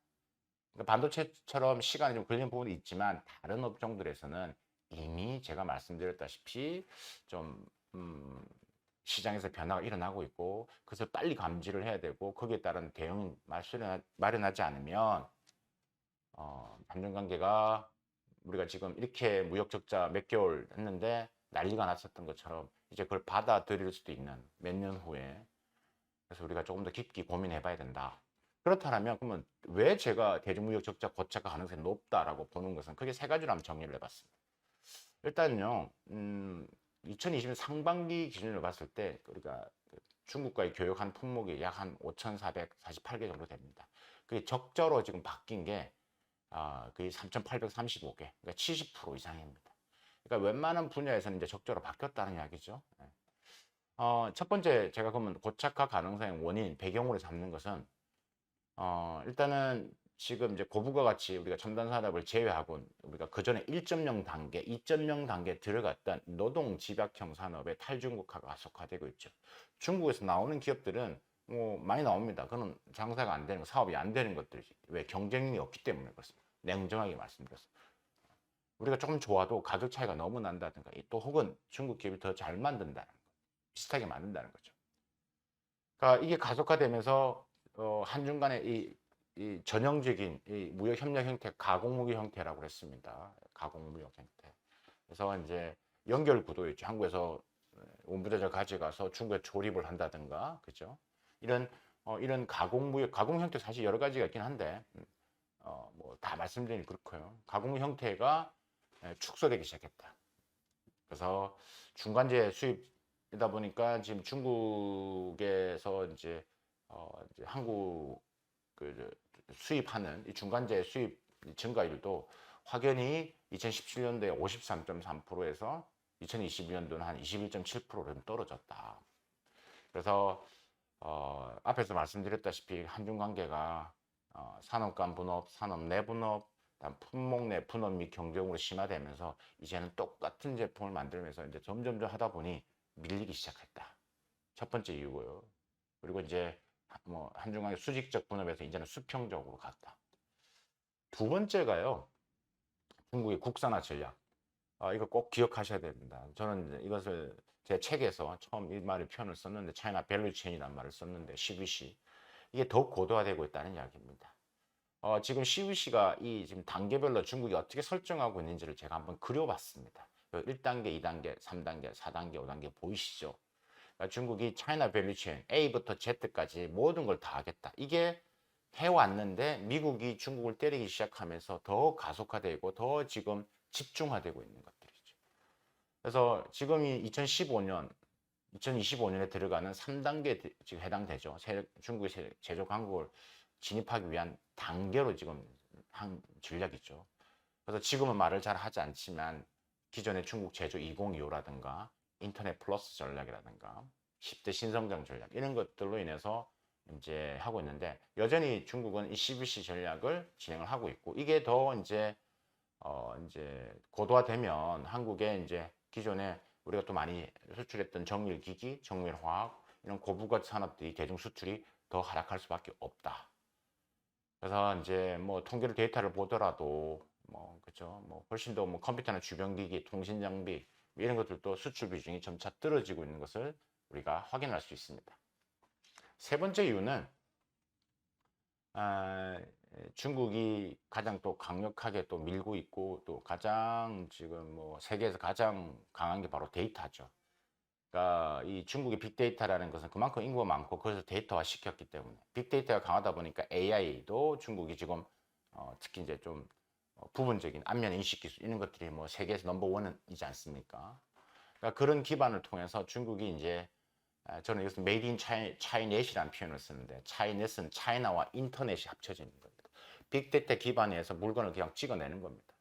그러니까 반도체처럼 시간이 좀 걸리는 부분이 있지만 다른 업종들에서는 이미 제가 말씀드렸다시피 좀 시장에서 변화가 일어나고 있고 그것을 빨리 감지를 해야 되고 거기에 따른 대응 마련하지 않으면 한중 관계가 우리가 지금 이렇게 무역 적자 몇 개월 했는데 난리가 났었던 것처럼 이제 그걸 받아들일 수도 있는 몇 년 후에 그래서 우리가 조금 더 깊게 고민해 봐야 된다. 그렇다면 그러면 왜 제가 대중무역 적자 고착화 가능성이 높다라고 보는 것은 크게 세 가지로 한번 정리를 해봤습니다. 일단요, 2020년 상반기 기준으로 봤을 때 우리가 중국과의 교역한 품목이 약 한 5,448개 정도 됩니다. 그게 적자로 지금 바뀐 게 거의 3,835개, 그러니까 70% 이상입니다. 그러니까 웬만한 분야에서는 이제 적자로 바뀌었다는 이야기죠. 첫 번째 제가 그러면 고착화 가능성의 원인, 배경으로 잡는 것은 일단은 지금 이제 고부가 같이 우리가 첨단 산업을 제외하고 우리가 그 전에 1.0 단계, 2.0 단계에 들어갔던 노동 집약형 산업의 탈중국화가 가속화되고 있죠. 중국에서 나오는 기업들은 뭐 많이 나옵니다. 그건 장사가 안 되는 거, 사업이 안 되는 것들이지. 왜? 경쟁력이 없기 때문에 그렇습니다. 냉정하게 말씀드렸습니다. 우리가 조금 좋아도 가격 차이가 너무 난다든가 또 혹은 중국 기업이 더 잘 만든다는 거, 비슷하게 만든다는 거죠. 그러니까 이게 가속화되면서 한중 간의 이 전형적인 이 무역 협력 형태, 가공무역 형태라고 했습니다. 가공무역 형태. 그래서 이제 연결 구도였죠. 한국에서 원부자재 가져가서 중국에 조립을 한다든가, 그죠? 이런 가공무역, 가공 형태 사실 여러 가지가 있긴 한데, 뭐 다 말씀드리니 그렇고요. 가공 형태가 축소되기 시작했다. 그래서 중간재 수입이다 보니까 지금 중국에서 이제 한국 수입하는 이 중간재 수입 증가율도 확연히 2017년도에 53.3%에서 2022년도는 한 21.7%로 떨어졌다. 그래서 앞에서 말씀드렸다시피 한중 관계가 산업 간 분업, 산업 내 분업, 품목 내 분업 및 경쟁으로 심화되면서 이제는 똑같은 제품을 만들면서 이제 점점점 하다 보니 밀리기 시작했다. 첫 번째 이유고요. 그리고 이제 뭐 한중관계 수직적 분업에서 이제는 수평적으로 갔다. 두 번째가요. 중국의 국산화 전략. 이거 꼭 기억하셔야 됩니다. 저는 이제 이것을 제 책에서 처음 이 말을 표현을 썼는데 차이나 밸류체인이라는 말을 썼는데 CVC 이게 더 고도화되고 있다는 이야기입니다. 지금 CVC가 이 지금 단계별로 중국이 어떻게 설정하고 있는지를 제가 한번 그려봤습니다. 1단계, 2단계, 3단계, 4단계, 5단계 보이시죠? 그러니까 중국이 차이나 밸류체인 A부터 Z까지 모든 걸 다 하겠다. 이게 해왔는데 미국이 중국을 때리기 시작하면서 더 가속화되고 더 지금 집중화되고 있는 것들이죠. 그래서 지금이 2015년, 2025년에 들어가는 3단계 지금 해당되죠. 중국의 제조 강국을 진입하기 위한 단계로 지금 한 전략이죠. 그래서 지금은 말을 잘 하지 않지만 기존의 중국 제조 2025라든가 인터넷 플러스 전략이라든가 10대 신성장 전략 이런 것들로 인해서 이제 하고 있는데 여전히 중국은 이 CBC 전략을 진행을 하고 있고 이게 더 이제 고도화되면 한국의 이제 기존에 우리가 또 많이 수출했던 정밀기기, 정밀화학 이런 고부가 산업들이 대중 수출이 더 하락할 수밖에 없다. 그래서 이제 뭐 통계를 데이터를 보더라도 뭐 그죠 뭐 훨씬 더 뭐 컴퓨터나 주변 기기, 통신 장비 이런 것들도 수출 비중이 점차 떨어지고 있는 것을 우리가 확인할 수 있습니다. 세 번째 이유는 아, 중국이 가장 또 강력하게 또 밀고 있고 또 가장 지금 뭐 세계에서 가장 강한 게 바로 데이터죠. 그러니까 이 중국의 빅데이터라는 것은 그만큼 인구가 많고 그것을 데이터화 시켰기 때문에 빅데이터가 강하다 보니까 AI도 중국이 지금 특히 이제 좀 부분적인 안면 인식 기술 이런 것들이 뭐 세계에서 넘버원이지 않습니까? 그러니까 그런 기반을 통해서 중국이 이제 저는 이것을 메이드 인 차이넷이라는 표현을 쓰는데 차이넷은 차이나와 인터넷이 합쳐진 겁니다. 빅데이터 기반에서 물건을 그냥 찍어내는 겁니다.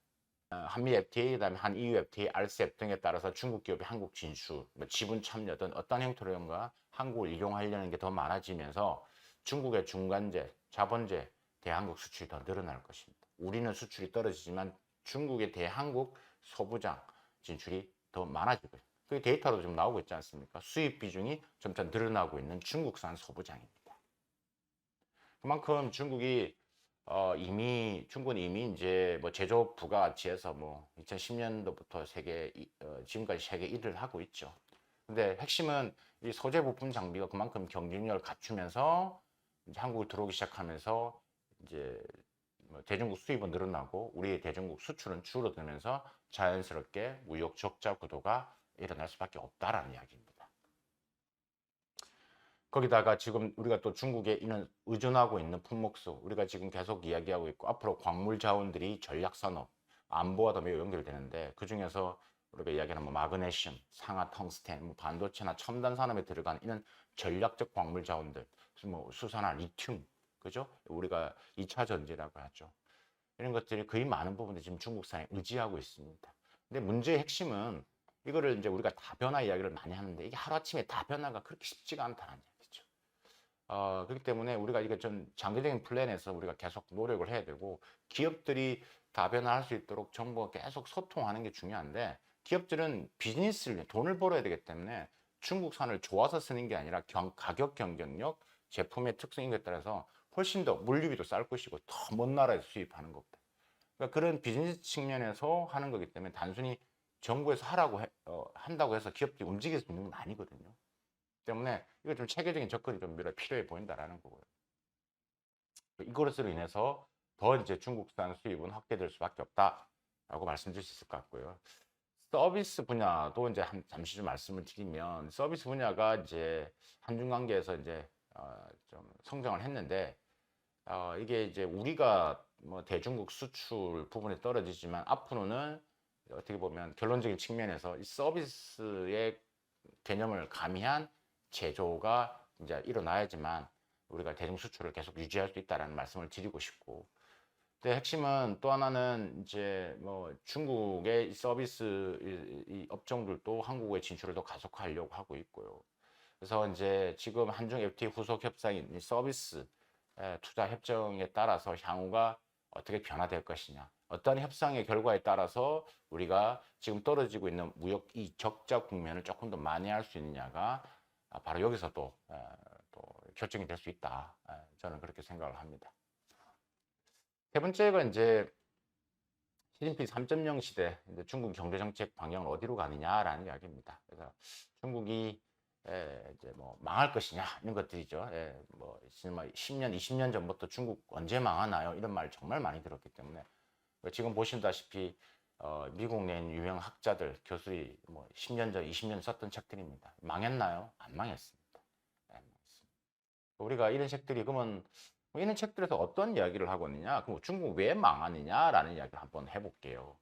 한미 FTA, 그다음에 한 EU FTA, RCEP 등에 따라서 중국 기업이 한국 진출, 뭐 지분 참여 등 어떤 형태로든가 한국을 이용하려는 게 더 많아지면서 중국의 중간재, 자본재, 대한국 수출이 더 늘어날 것입니다. 우리는 수출이 떨어지지만 중국의 대한국 소부장 진출이 더 많아지고 그 데이터로 좀 나오고 있지 않습니까? 수입 비중이 점차 늘어나고 있는 중국산 소부장입니다. 그만큼 중국이 중국은 이미 이제 뭐 제조 부가가치에서 뭐 2010년도부터 지금까지 세계 1위를 하고 있죠. 근데 핵심은 이 소재 부품 장비가 그만큼 경쟁력을 갖추면서 이제 한국을 들어오기 시작하면서 이제 뭐 대중국 수입은 늘어나고 우리의 대중국 수출은 줄어들면서 자연스럽게 무역 적자 구도가 일어날 수밖에 없다라는 이야기입니다. 거기다가 지금 우리가 또 중국에 이런 의존하고 있는 품목수 우리가 지금 계속 이야기하고 있고 앞으로 광물 자원들이 전략산업 안보와도 매우 연결되는데 그 중에서 우리가 이야기하는 뭐 마그네슘, 상하 텅스텐, 뭐 반도체나 첨단 산업에 들어간 이런 전략적 광물 자원들, 뭐 수산화 리튬, 그죠? 우리가 2차 전지라고 하죠. 이런 것들이 거의 많은 부분들이 지금 중국산에 의지하고 있습니다. 근데 문제의 핵심은 이거를 이제 우리가 다변화 이야기를 많이 하는데 이게 하루아침에 다변화가 그렇게 쉽지가 않다는 얘기죠. 그렇기 때문에 우리가 이게 좀 장기적인 플랜에서 우리가 계속 노력을 해야 되고 기업들이 다변화할 수 있도록 정부가 계속 소통하는 게 중요한데 기업들은 비즈니스를 돈을 벌어야 되기 때문에 중국산을 좋아서 쓰는 게 아니라 가격 경쟁력, 제품의 특성인 것에 따라서 훨씬 더 물류비도 쌀 것이고 더 먼 나라에서 수입하는 것보다. 그러니까 그런 비즈니스 측면에서 하는 거기 때문에 단순히 정부에서 한다고 해서 기업들이 움직일 수 있는 건 아니거든요. 때문에 이거 좀 체계적인 접근이 좀 필요해 보인다라는 거고요. 이것으로 인해서 더 이제 중국산 수입은 확대될 수밖에 없다라고 말씀드릴 수 있을 것 같고요. 서비스 분야도 이제 잠시 좀 말씀을 드리면 서비스 분야가 이제 한중 관계에서 이제 좀 성장을 했는데 이게 이제 우리가 뭐 대중국 수출 부분이 떨어지지만 앞으로는 어떻게 보면 결론적인 측면에서 이 서비스의 개념을 가미한 제조가 이제 일어나야지만 우리가 대중 수출을 계속 유지할 수 있다라는 말씀을 드리고 싶고 근데 핵심은 또 하나는 이제 뭐 중국의 서비스 이 업종들도 한국의 진출을 더 가속화하려고 하고 있고요. 그래서 이제 지금 한중 FTA 후속 협상인 서비스 투자 협정에 따라서 향후가 어떻게 변화될 것이냐. 어떤 협상의 결과에 따라서 우리가 지금 떨어지고 있는 무역 이 적자 국면을 조금 더 만회할 수 있느냐가 바로 여기서 또 결정이 될 수 있다. 저는 그렇게 생각을 합니다. 세 번째가 이제 시진핑 3.0 시대 중국 경제 정책 방향을 어디로 가느냐라는 이야기입니다. 그래서 중국이 이제 뭐 망할 것이냐 이런 것들이죠. 뭐 10년, 20년 전부터 중국 언제 망하나요? 이런 말 정말 많이 들었기 때문에 지금 보신다시피 미국 낸 유명 학자들, 교수들이 뭐 10년 전, 20년 썼던 책들입니다. 망했나요? 안 망했습니다. 우리가 이런 책들이 그러면 이런 책들에서 어떤 이야기를 하고 있느냐? 그럼 중국 왜 망하느냐라는 이야기를 한번 해볼게요.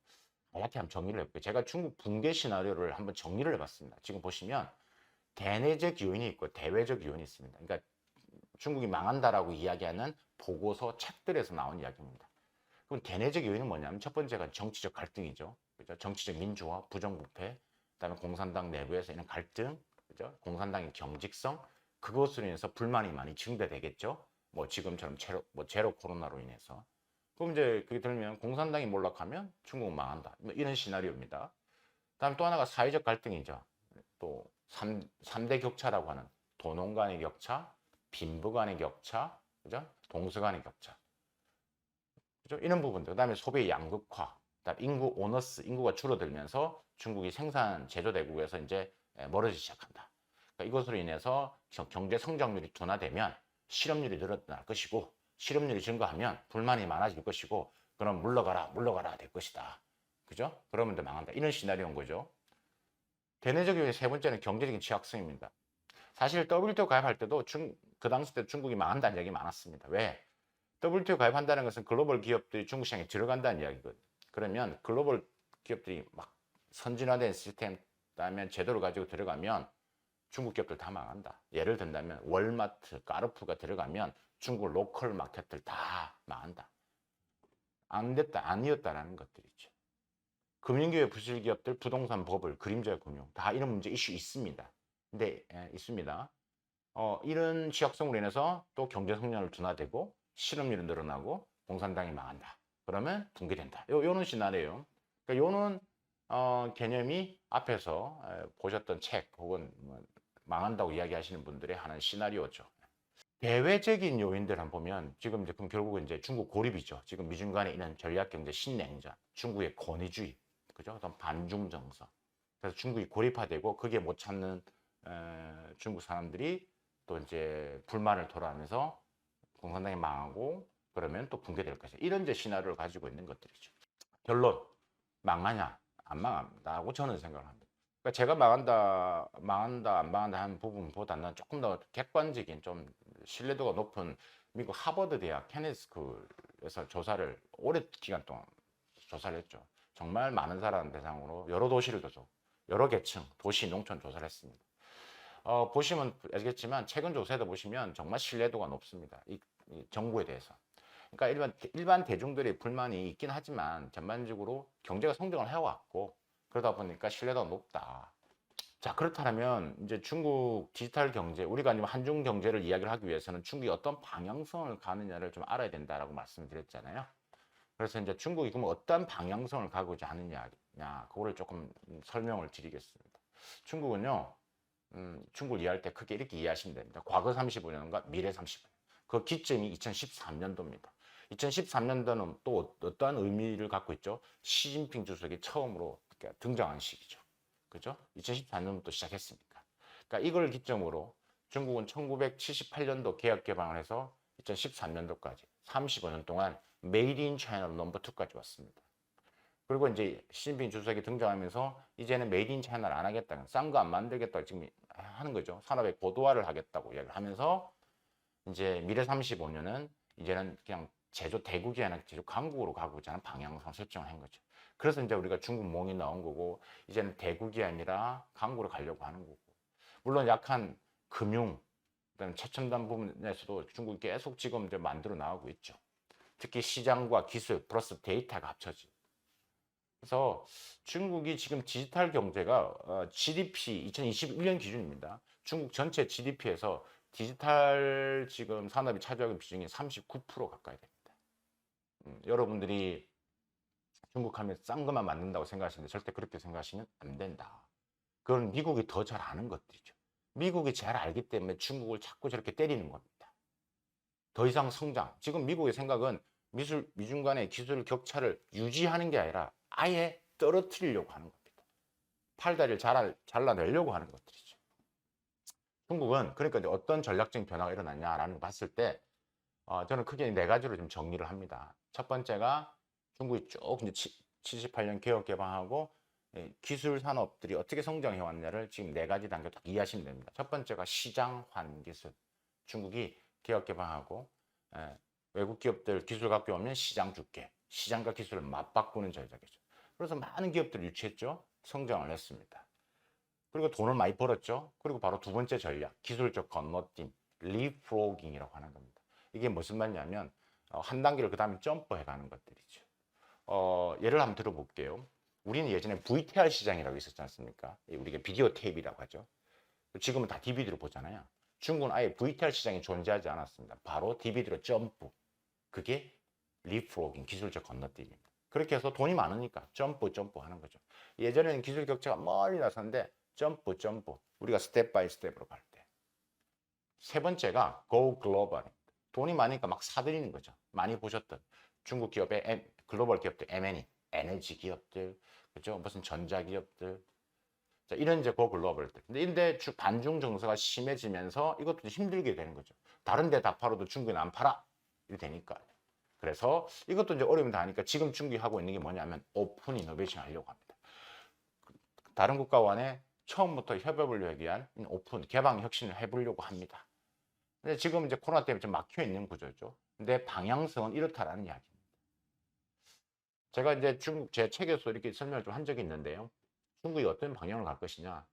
이렇게 한번 정리를 해볼게요. 제가 중국 붕괴 시나리오를 한번 정리를 해봤습니다. 지금 보시면 대내적 요인이 있고 대외적 요인이 있습니다. 그러니까 중국이 망한다라고 이야기하는 보고서 책들에서 나온 이야기입니다. 그럼 대내적 요인은 뭐냐면 첫 번째가 정치적 갈등이죠. 그죠? 정치적 민주화, 부정부패, 그다음에 공산당 내부에서 있는 갈등, 그죠? 공산당의 경직성, 그것으로 인해서 불만이 많이 증대되겠죠. 뭐 지금처럼 제로 코로나로 인해서. 그럼 이제 그게 들면 공산당이 몰락하면 중국은 망한다. 뭐 이런 시나리오입니다. 다음 또 하나가 사회적 갈등이죠. 또 3대 격차라고 하는 도농 간의 격차, 빈부 간의 격차, 그죠? 동서 간의 격차. 그죠? 이런 부분들. 그다음에 소비의 양극화, 그다음 인구 오너스, 인구가 줄어들면서 중국이 생산 제조 대국에서 이제 멀어지기 시작한다. 그러니까 이것으로 인해서 경제 성장률이 둔화되면 실업률이 늘어날 것이고 실업률이 증가하면 불만이 많아질 것이고 그럼 물러가라 될 것이다. 그죠? 그러면 또 망한다. 이런 시나리오인 거죠. 대내적 요인 세 번째는 경제적인 취약성입니다. 사실 WTO 가입할 때도 그 당시 때 중국이 망한다는 얘기 많았습니다. 왜? WTO 가입한다는 것은 글로벌 기업들이 중국 시장에 들어간다는 이야기거든요. 그러면 글로벌 기업들이 막 선진화된 시스템, 그다음에 제도를 가지고 들어가면 중국 기업들 다 망한다. 예를 든다면 월마트, 까르푸가 들어가면 중국 로컬 마켓들 다 망한다. 안 됐다, 아니었다라는 것들이죠. 금융기업, 부실기업들, 부동산 버블, 그림자 금융 다 이런 문제 이슈 있습니다. 근데 있습니다. 이런 취약성으로 인해서 또 경제 성장을 둔화되고 실업률이 늘어나고 공산당이 망한다. 그러면 붕괴된다. 요런 시나리오예요. 그러니까 요는 개념이 앞에서 보셨던 책 혹은 뭐 망한다고 이야기하시는 분들의 하는 시나리오죠. 대외적인 요인들 한번 보면 지금 그럼 결국은 이제 중국 고립이죠. 지금 미중 간에 있는 전략 경제 신냉전, 중국의 권위주의, 그죠? 어떤 반중 정서. 그래서 중국이 고립화되고 그게 못 찾는 중국 사람들이 또 이제 불만을 토로하면서 공산당이 망하고 그러면 또 붕괴될 것이다. 이런 이제 시나리오를 가지고 있는 것들이죠. 결론 망하냐 안 망한다고 저는 생각을 합니다. 그러니까 제가 망한다 안 망한다 하는 부분보다는 조금 더 객관적인 좀 신뢰도가 높은 미국 하버드 대학 케네스쿨에서 조사를 오랜 기간 동안 조사를 했죠. 정말 많은 사람 대상으로 여러 도시를 조사, 여러 계층, 도시, 농촌 조사를 했습니다. 보시면 알겠지만 최근 조사에도 보시면 정말 신뢰도가 높습니다. 이 정부에 대해서. 그러니까 일반 대중들의 불만이 있긴 하지만 전반적으로 경제가 성장을 해왔고 그러다 보니까 신뢰도가 높다. 자, 그렇다면 이제 중국 디지털 경제, 우리가 지금 한중 경제를 이야기를 하기 위해서는 중국이 어떤 방향성을 가느냐를 좀 알아야 된다라고 말씀드렸잖아요. 그래서 이제 중국이 그럼 어떤 방향성을 가고자 하느냐, 그거를 조금 설명을 드리겠습니다. 중국은요, 중국을 이해할 때 크게 이렇게 이해하시면 됩니다. 과거 35년과 미래 35년. 그 기점이 2013년도입니다. 2013년도는 또 어떠한 의미를 갖고 있죠? 시진핑 주석이 처음으로 등장한 시기죠. 그죠? 2014년부터 시작했으니까. 그러니까 이걸 기점으로 중국은 1978년도 개혁 개방을 해서 2013년도까지 35년 동안 메이드 인 차이나 넘버 2까지 왔습니다. 그리고 이제 시진핑 주석이 등장하면서 이제는 메이드 인 차이나를 안 하겠다. 싼 거 안 만들겠다고 지금 하는 거죠. 산업의 고도화를 하겠다고 이야기를 하면서 이제 미래 35년은 이제는 그냥 제조 대국이 아니라 제조 강국으로 가고자 하는 방향성 설정을 한 거죠. 그래서 이제 우리가 중국 몽이 나온 거고 이제는 대국이 아니라 강국으로 가려고 하는 거고 물론 약한 금융 그다음에 최첨단 부분에서도 중국이 계속 지금 이제 만들어 나가고 있죠. 특히 시장과 기술 플러스 데이터가 합쳐지. 그래서 중국이 지금 디지털 경제가 GDP 2021년 기준입니다. 중국 전체 GDP에서 디지털 지금 산업이 차지하는 비중이 39% 가까이 됩니다. 여러분들이 중국 하면 싼 것만 만든다고 생각하시는데 절대 그렇게 생각하시면 안 된다. 그건 미국이 더 잘 아는 것들이죠. 미국이 잘 알기 때문에 중국을 자꾸 저렇게 때리는 겁니다. 더 이상 성장. 지금 미국의 생각은 미중 간의 기술 격차를 유지하는 게 아니라 아예 떨어뜨리려고 하는 겁니다. 팔다리를 잘라내려고 하는 것들이죠. 중국은 그러니까 이제 어떤 전략적인 변화가 일어났냐라는 걸 봤을 때 저는 크게 네 가지로 좀 정리를 합니다. 첫 번째가 중국이 쭉 이제 78년 개혁 개방하고 기술 산업들이 어떻게 성장해 왔냐를 지금 네 가지 단계로 딱 이해하시면 됩니다. 첫 번째가 시장 환기술. 중국이 개혁 개방하고 외국 기업들 기술 갖고 오면 시장 줄게. 시장과 기술을 맞바꾸는 전략이죠. 그래서 많은 기업들을 유치했죠. 성장을 했습니다. 그리고 돈을 많이 벌었죠. 그리고 바로 두 번째 전략, 기술적 건너뛰기, 리프로깅이라고 하는 겁니다. 이게 무슨 말이냐면 한 단계를 그 다음에 점프해 가는 것들이죠. 예를 한번 들어볼게요. 우리는 예전에 VTR 시장이라고 있었지 않습니까? 우리가 비디오 테이프라고 하죠. 지금은 다 DVD로 보잖아요. 중국은 아예 VTR 시장이 존재하지 않았습니다. 바로 DVD로 점프. 그게 리프로깅, 기술적 건너뛰기입니다. 그렇게 해서 돈이 많으니까 점프 하는 거죠. 예전에는 기술 격차가 멀리 나섰는데 점프 우리가 스텝 바이 스텝으로 갈 때. 세 번째가 go global입니다. 돈이 많으니까 막 사들이는 거죠. 많이 보셨던 중국 기업의 글로벌 기업들 M&E, 에너지 기업들, 그죠? 무슨 전자 기업들. 자, 이런 이제 go global들. 근데 반중 정서가 심해지면서 이것도 힘들게 되는 거죠. 다른 데 다 팔아도 중국에는 안 팔아. 이렇게 되니까. 그래서 이것도 이제 어려움이 다니까 지금 중국이 하고 있는 게 뭐냐면 오픈 이노베이션 하려고 합니다. 다른 국가 간에 처음부터 협업을 위한 오픈 개방 혁신을 해보려고 합니다. 근데 지금 이제 코로나 때문에 좀 막혀 있는 구조죠. 근데 방향성은 이렇다라는 이야기입니다. 제가 이제 중국 제 책에서 이렇게 설명을 좀 한 적이 있는데요. 중국이 어떤 방향으로 갈 것이냐.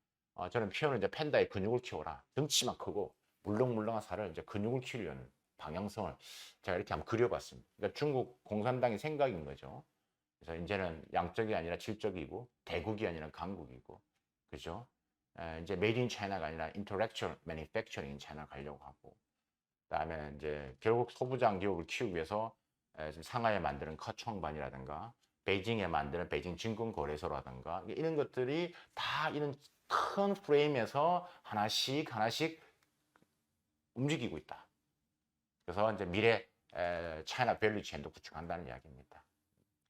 저는 표현을 이제 팬다의 근육을 키워라. 등치만 크고 물렁물렁한 살을 이제 근육을 키우려는 방향성을 제가 이렇게 한번 그려봤습니다. 그러니까 중국 공산당의 생각인 거죠. 그래서 이제는 양적이 아니라 질적이고 대국이 아니라 강국이고, 그죠? 이제 메이드 인 차이나가 아니라 인터렉츄얼 매니팩처링 차이나 가려고 하고, 그다음에 이제 결국 소부장 기업을 키우기 위해서 지금 상하이에 만드는 커총반이라든가 베이징에 만드는 베이징 증권거래소라든가 이런 것들이 다 이런 큰 프레임에서 하나씩 움직이고 있다. 그래서 이제 미래 차이나 밸류 체인도 구축한다는 이야기입니다.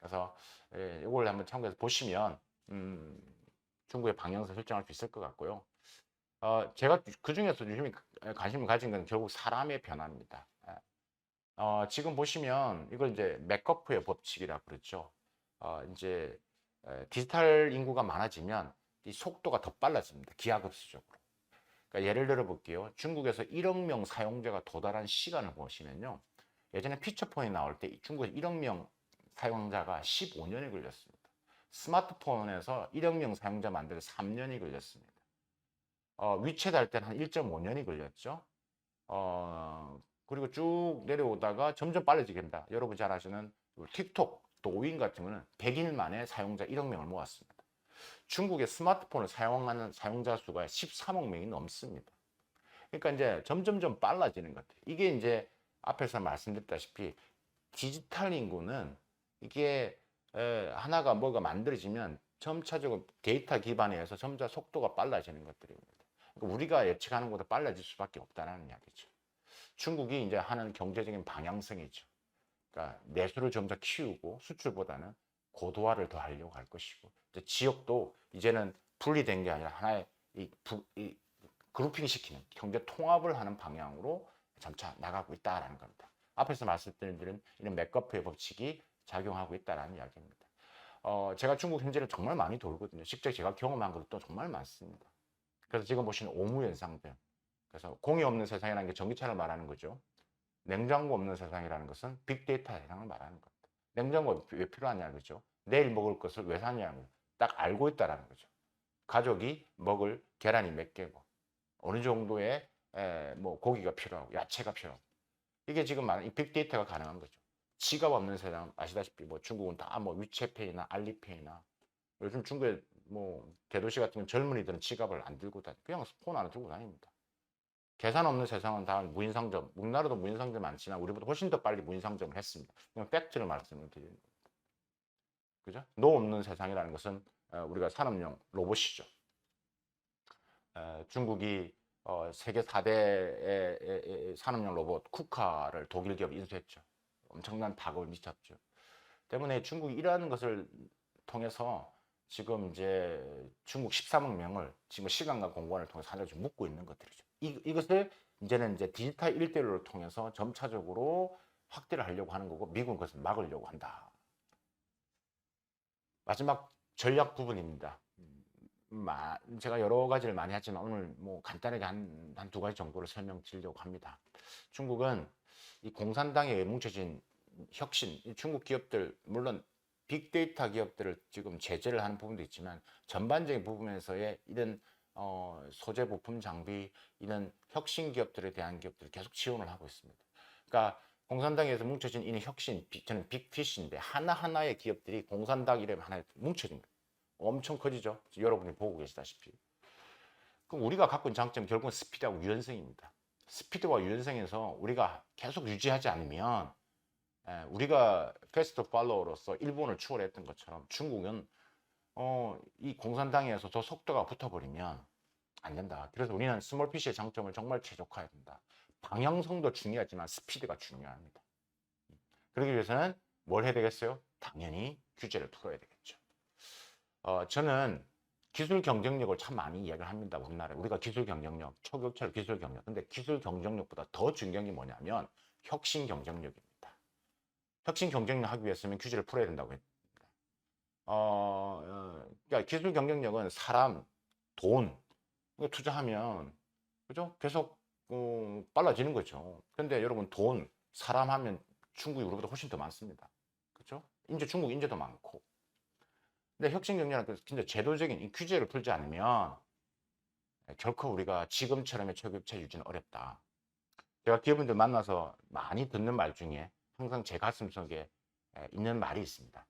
그래서 이걸 한번 참고해서 보시면 중국의 방향성 설정할 수 있을 것 같고요. 제가 그 중에서 유심히 관심을 가진 건 결국 사람의 변화입니다. 지금 보시면 이걸 이제 맥거프의 법칙이라 그러죠. 이제 디지털 인구가 많아지면 이 속도가 더 빨라집니다. 기하급수적으로. 그러니까 예를 들어 볼게요. 중국에서 1억 명 사용자가 도달한 시간을 보시면요. 예전에 피처폰이 나올 때 중국에서 1억 명 사용자가 15년이 걸렸습니다. 스마트폰에서 1억 명 사용자 만들 3년이 걸렸습니다. 위챗 할 때는 한 1.5년이 걸렸죠. 그리고 쭉 내려오다가 점점 빨라지게 됩니다. 여러분 잘 아시는 틱톡, 도인 같은 거는 100일 만에 사용자 1억 명을 모았습니다. 중국의 스마트폰을 사용하는 사용자 수가 13억 명이 넘습니다. 그러니까 이제 점점점 빨라지는 것 같아요. 이게 이제 앞에서 말씀드렸다시피 디지털 인구는 이게 하나가 뭐가 만들어지면 점차적으로 데이터 기반에 서 점차 속도가 빨라지는 것들입니다. 그러니까 우리가 예측하는 것보다 빨라질 수밖에 없다는 이야기죠. 중국이 이제 하는 경제적인 방향성이죠. 그러니까 내수를 좀 더 키우고 수출보다는 고도화를 더 하려고 할 것이고, 이제 지역도 이제는 분리된 게 아니라 하나의 이 그룹핑 시키는 경제 통합을 하는 방향으로 점차 나가고 있다라는 겁니다. 앞에서 말씀드린 이런 맥거프의 법칙이 작용하고 있다라는 이야기입니다. 제가 중국 현지를 정말 많이 돌거든요. 직접 제가 경험한 것도 정말 많습니다. 그래서 지금 보시는 오무현상들. 그래서 공이 없는 세상이라는 게 전기차를 말하는 거죠. 냉장고 없는 세상이라는 것은 빅데이터 세상을 말하는 겁니다. 냉장고 왜 필요하냐 그죠? 내일 먹을 것을 왜 사냐는 딱 알고 있다라는 거죠. 가족이 먹을 계란이 몇 개고 어느 정도의 뭐 고기가 필요하고 야채가 필요하고, 이게 지금 말하는 빅데이터가 가능한 거죠. 지갑 없는 세상 아시다시피 뭐 중국은 다 뭐 위챗페이나 알리페이나, 요즘 중국에 뭐 대도시 같은 젊은이들은 지갑을 안 들고 다니, 그냥 폰 안에 들고 다닙니다. 계산 없는 세상은 다 무인상점, 우리나라도 무인상점 많지만 우리보다 훨씬 더 빨리 무인상점을 했습니다. 그냥 팩트를 말씀을 드리는 겁니다. 그죠? 노 없는 세상이라는 것은 우리가 산업용 로봇이죠. 중국이 세계 4대 산업용 로봇 쿠카를 독일 기업이 인수했죠. 엄청난 파급을 미쳤죠. 때문에 중국이 이러한 것을 통해서 지금 이제 중국 13억 명을 지금 시간과 공간을 통해서 하나씩 묶고 있는 것들이죠. 이것을 이제는 이제 디지털 일대로를 통해서 점차적으로 확대를 하려고 하는 거고, 미국은 그것을 막으려고 한다. 마지막 전략 부분입니다. 제가 여러 가지를 많이 했지만 오늘 뭐 간단하게 한 두 가지 정도를 설명드리려고 합니다. 중국은 이 공산당에 뭉쳐진 혁신, 중국 기업들 물론 빅데이터 기업들을 지금 제재를 하는 부분도 있지만 전반적인 부분에서의 이런 소재 부품 장비 이런 혁신 기업들에 대한 기업들을 계속 지원을 하고 있습니다. 그러니까 공산당에서 뭉쳐진 이 혁신, 저는 빅피쉬인데 하나하나의 기업들이 공산당 이름에 하나에 뭉쳐진 거예요. 엄청 커지죠. 여러분이 보고 계시다시피. 그럼 우리가 갖고 있는 장점은 결국은 스피드하고 유연성입니다. 스피드와 유연성에서 우리가 계속 유지하지 않으면 우리가 패스트 팔로워로서 일본을 추월했던 것처럼 중국은 이 공산당에서 저 속도가 붙어버리면 안 된다. 그래서 우리는 스몰피쉬의 장점을 정말 최적화해야 된다. 방향성도 중요하지만 스피드가 중요합니다. 그러기 위해서는 뭘 해야 되겠어요? 당연히 규제를 풀어야 되겠죠. 저는 기술 경쟁력을 참 많이 이야기를 합니다. 우리나라에. 우리가 기술 경쟁력, 초격철 기술 경쟁력. 근데 기술 경쟁력보다 더 중요한 게 뭐냐면 혁신 경쟁력입니다. 혁신 경쟁력 하기 위해서는 규제를 풀어야 된다고 했습니다. 그러니까 기술 경쟁력은 사람, 돈 투자하면 그죠? 계속 빨라지는 거죠. 근데 여러분 돈, 사람 하면 중국이 우리보다 훨씬 더 많습니다. 그죠? 중국 인재도 많고. 근데 혁신 경쟁은 진짜 제도적인 이 규제를 풀지 않으면 결코 우리가 지금처럼의 초급체 유지는 어렵다. 제가 기업인들 만나서 많이 듣는 말 중에 항상 제 가슴 속에 있는 말이 있습니다.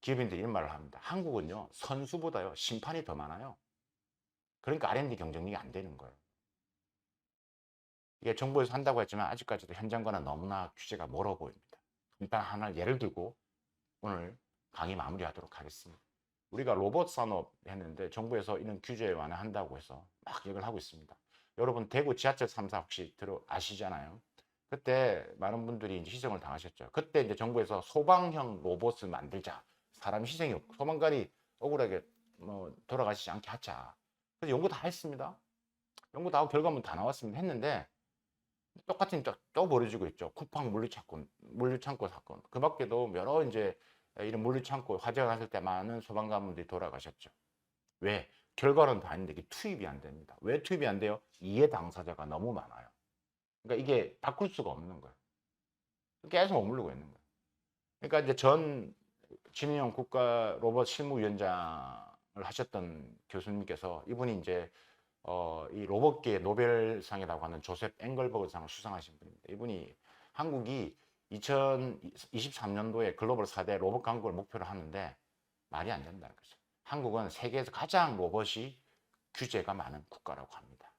기업인들이 이런 말을 합니다. 한국은요, 선수보다요, 심판이 더 많아요. 그러니까 R&D 경쟁력이 안 되는 거예요. 이게 정부에서 한다고 했지만 아직까지도 현장과는 너무나 규제가 멀어 보입니다. 일단 하나 예를 들고 오늘 강의 마무리하도록 하겠습니다. 우리가 로봇 산업 했는데 정부에서 이런 규제 완화한다고 해서 막 얘기를 하고 있습니다. 여러분 대구 지하철 3사 혹시 아시잖아요. 그때 많은 분들이 이제 희생을 당하셨죠. 그때 이제 정부에서 소방형 로봇을 만들자. 사람 희생이 없고 소방관이 억울하게 돌아가시지 않게 하자. 그래서 연구 다 했습니다. 연구 다 하고 결과물 다 나왔습니다. 했는데 똑같은 또 벌어지고 있죠. 쿠팡 물류창고 사건. 그 밖에도 여러 이제 이런 물류창고 화재가 났을 때 많은 소방관분들이 돌아가셨죠. 왜? 결과는 다 있는데 이게 투입이 안 됩니다. 왜 투입이 안 돼요? 이해 당사자가 너무 많아요. 그러니까 이게 바꿀 수가 없는 거예요. 계속 머무르고 있는 거예요. 그러니까 이제 전 진인영 국가 로봇 실무위원장을 하셨던 교수님께서 이분이 이제 이 로봇계의 노벨상이라고 하는 조셉 앵글버그상을 수상하신 분입니다. 이분이 한국이 2023년도에 글로벌 4대 로봇 강국을 목표로 하는데 말이 안 된다는 거죠. 한국은 세계에서 가장 로봇이 규제가 많은 국가라고 합니다.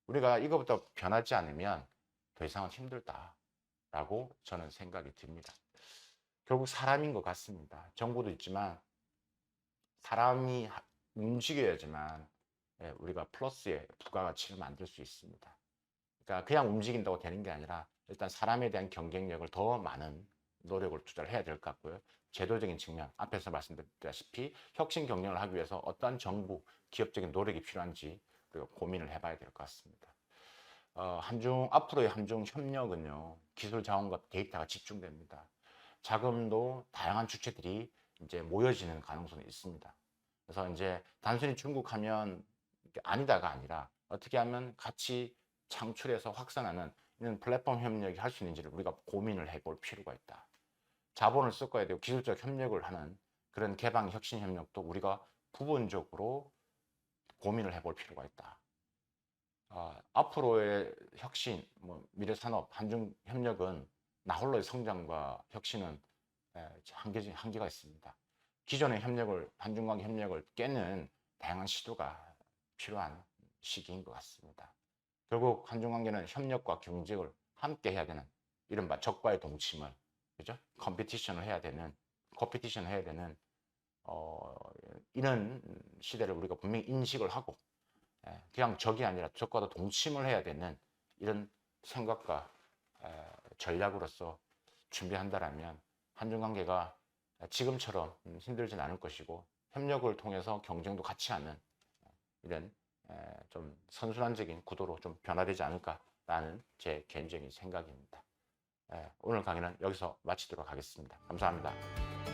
우리가 이거부터 변하지 않으면 더 이상은 힘들다라고 저는 생각이 듭니다. 결국 사람인 것 같습니다. 정보도 있지만 사람이 움직여야지만 우리가 플러스의 부가가치를 만들 수 있습니다. 그러니까 그냥 움직인다고 되는 게 아니라 일단 사람에 대한 경쟁력을 더 많은 노력을 투자를 해야 될 것 같고요. 제도적인 측면, 앞에서 말씀드렸다시피 혁신 경쟁을 하기 위해서 어떤 정부, 기업적인 노력이 필요한지 우리가 고민을 해봐야 될 것 같습니다. 앞으로의 한중 협력은요, 기술 자원과 데이터가 집중됩니다. 자금도 다양한 주체들이 이제 모여지는 가능성이 있습니다. 그래서 이제 단순히 중국 하면 아니다가 아니라 어떻게 하면 같이 창출해서 확산하는 이런 플랫폼 협력이 할 수 있는지를 우리가 고민을 해볼 필요가 있다. 자본을 섞어야 되고 기술적 협력을 하는 그런 개방 혁신 협력도 우리가 부분적으로 고민을 해볼 필요가 있다. 앞으로의 혁신, 미래산업, 한중 협력은 나 홀로의 성장과 혁신은 한계가 있습니다. 기존의 한중관계 협력을 깨는 다양한 시도가 필요한 시기인 것 같습니다. 결국 한중관계는 협력과 경쟁을 함께 해야 되는 이른바 적과의 동침을 그죠? 컴피티션을 해야 되는 이런 시대를 우리가 분명히 인식을 하고 그냥 적이 아니라 적과도 동침을 해야 되는 이런 생각과 전략으로서 준비한다라면 한중관계가 지금처럼 힘들진 않을 것이고 협력을 통해서 경쟁도 같이 하는 이런 좀 선순환적인 구도로 좀 변화되지 않을까라는 제 개인적인 생각입니다. 오늘 강의는 여기서 마치도록 하겠습니다. 감사합니다.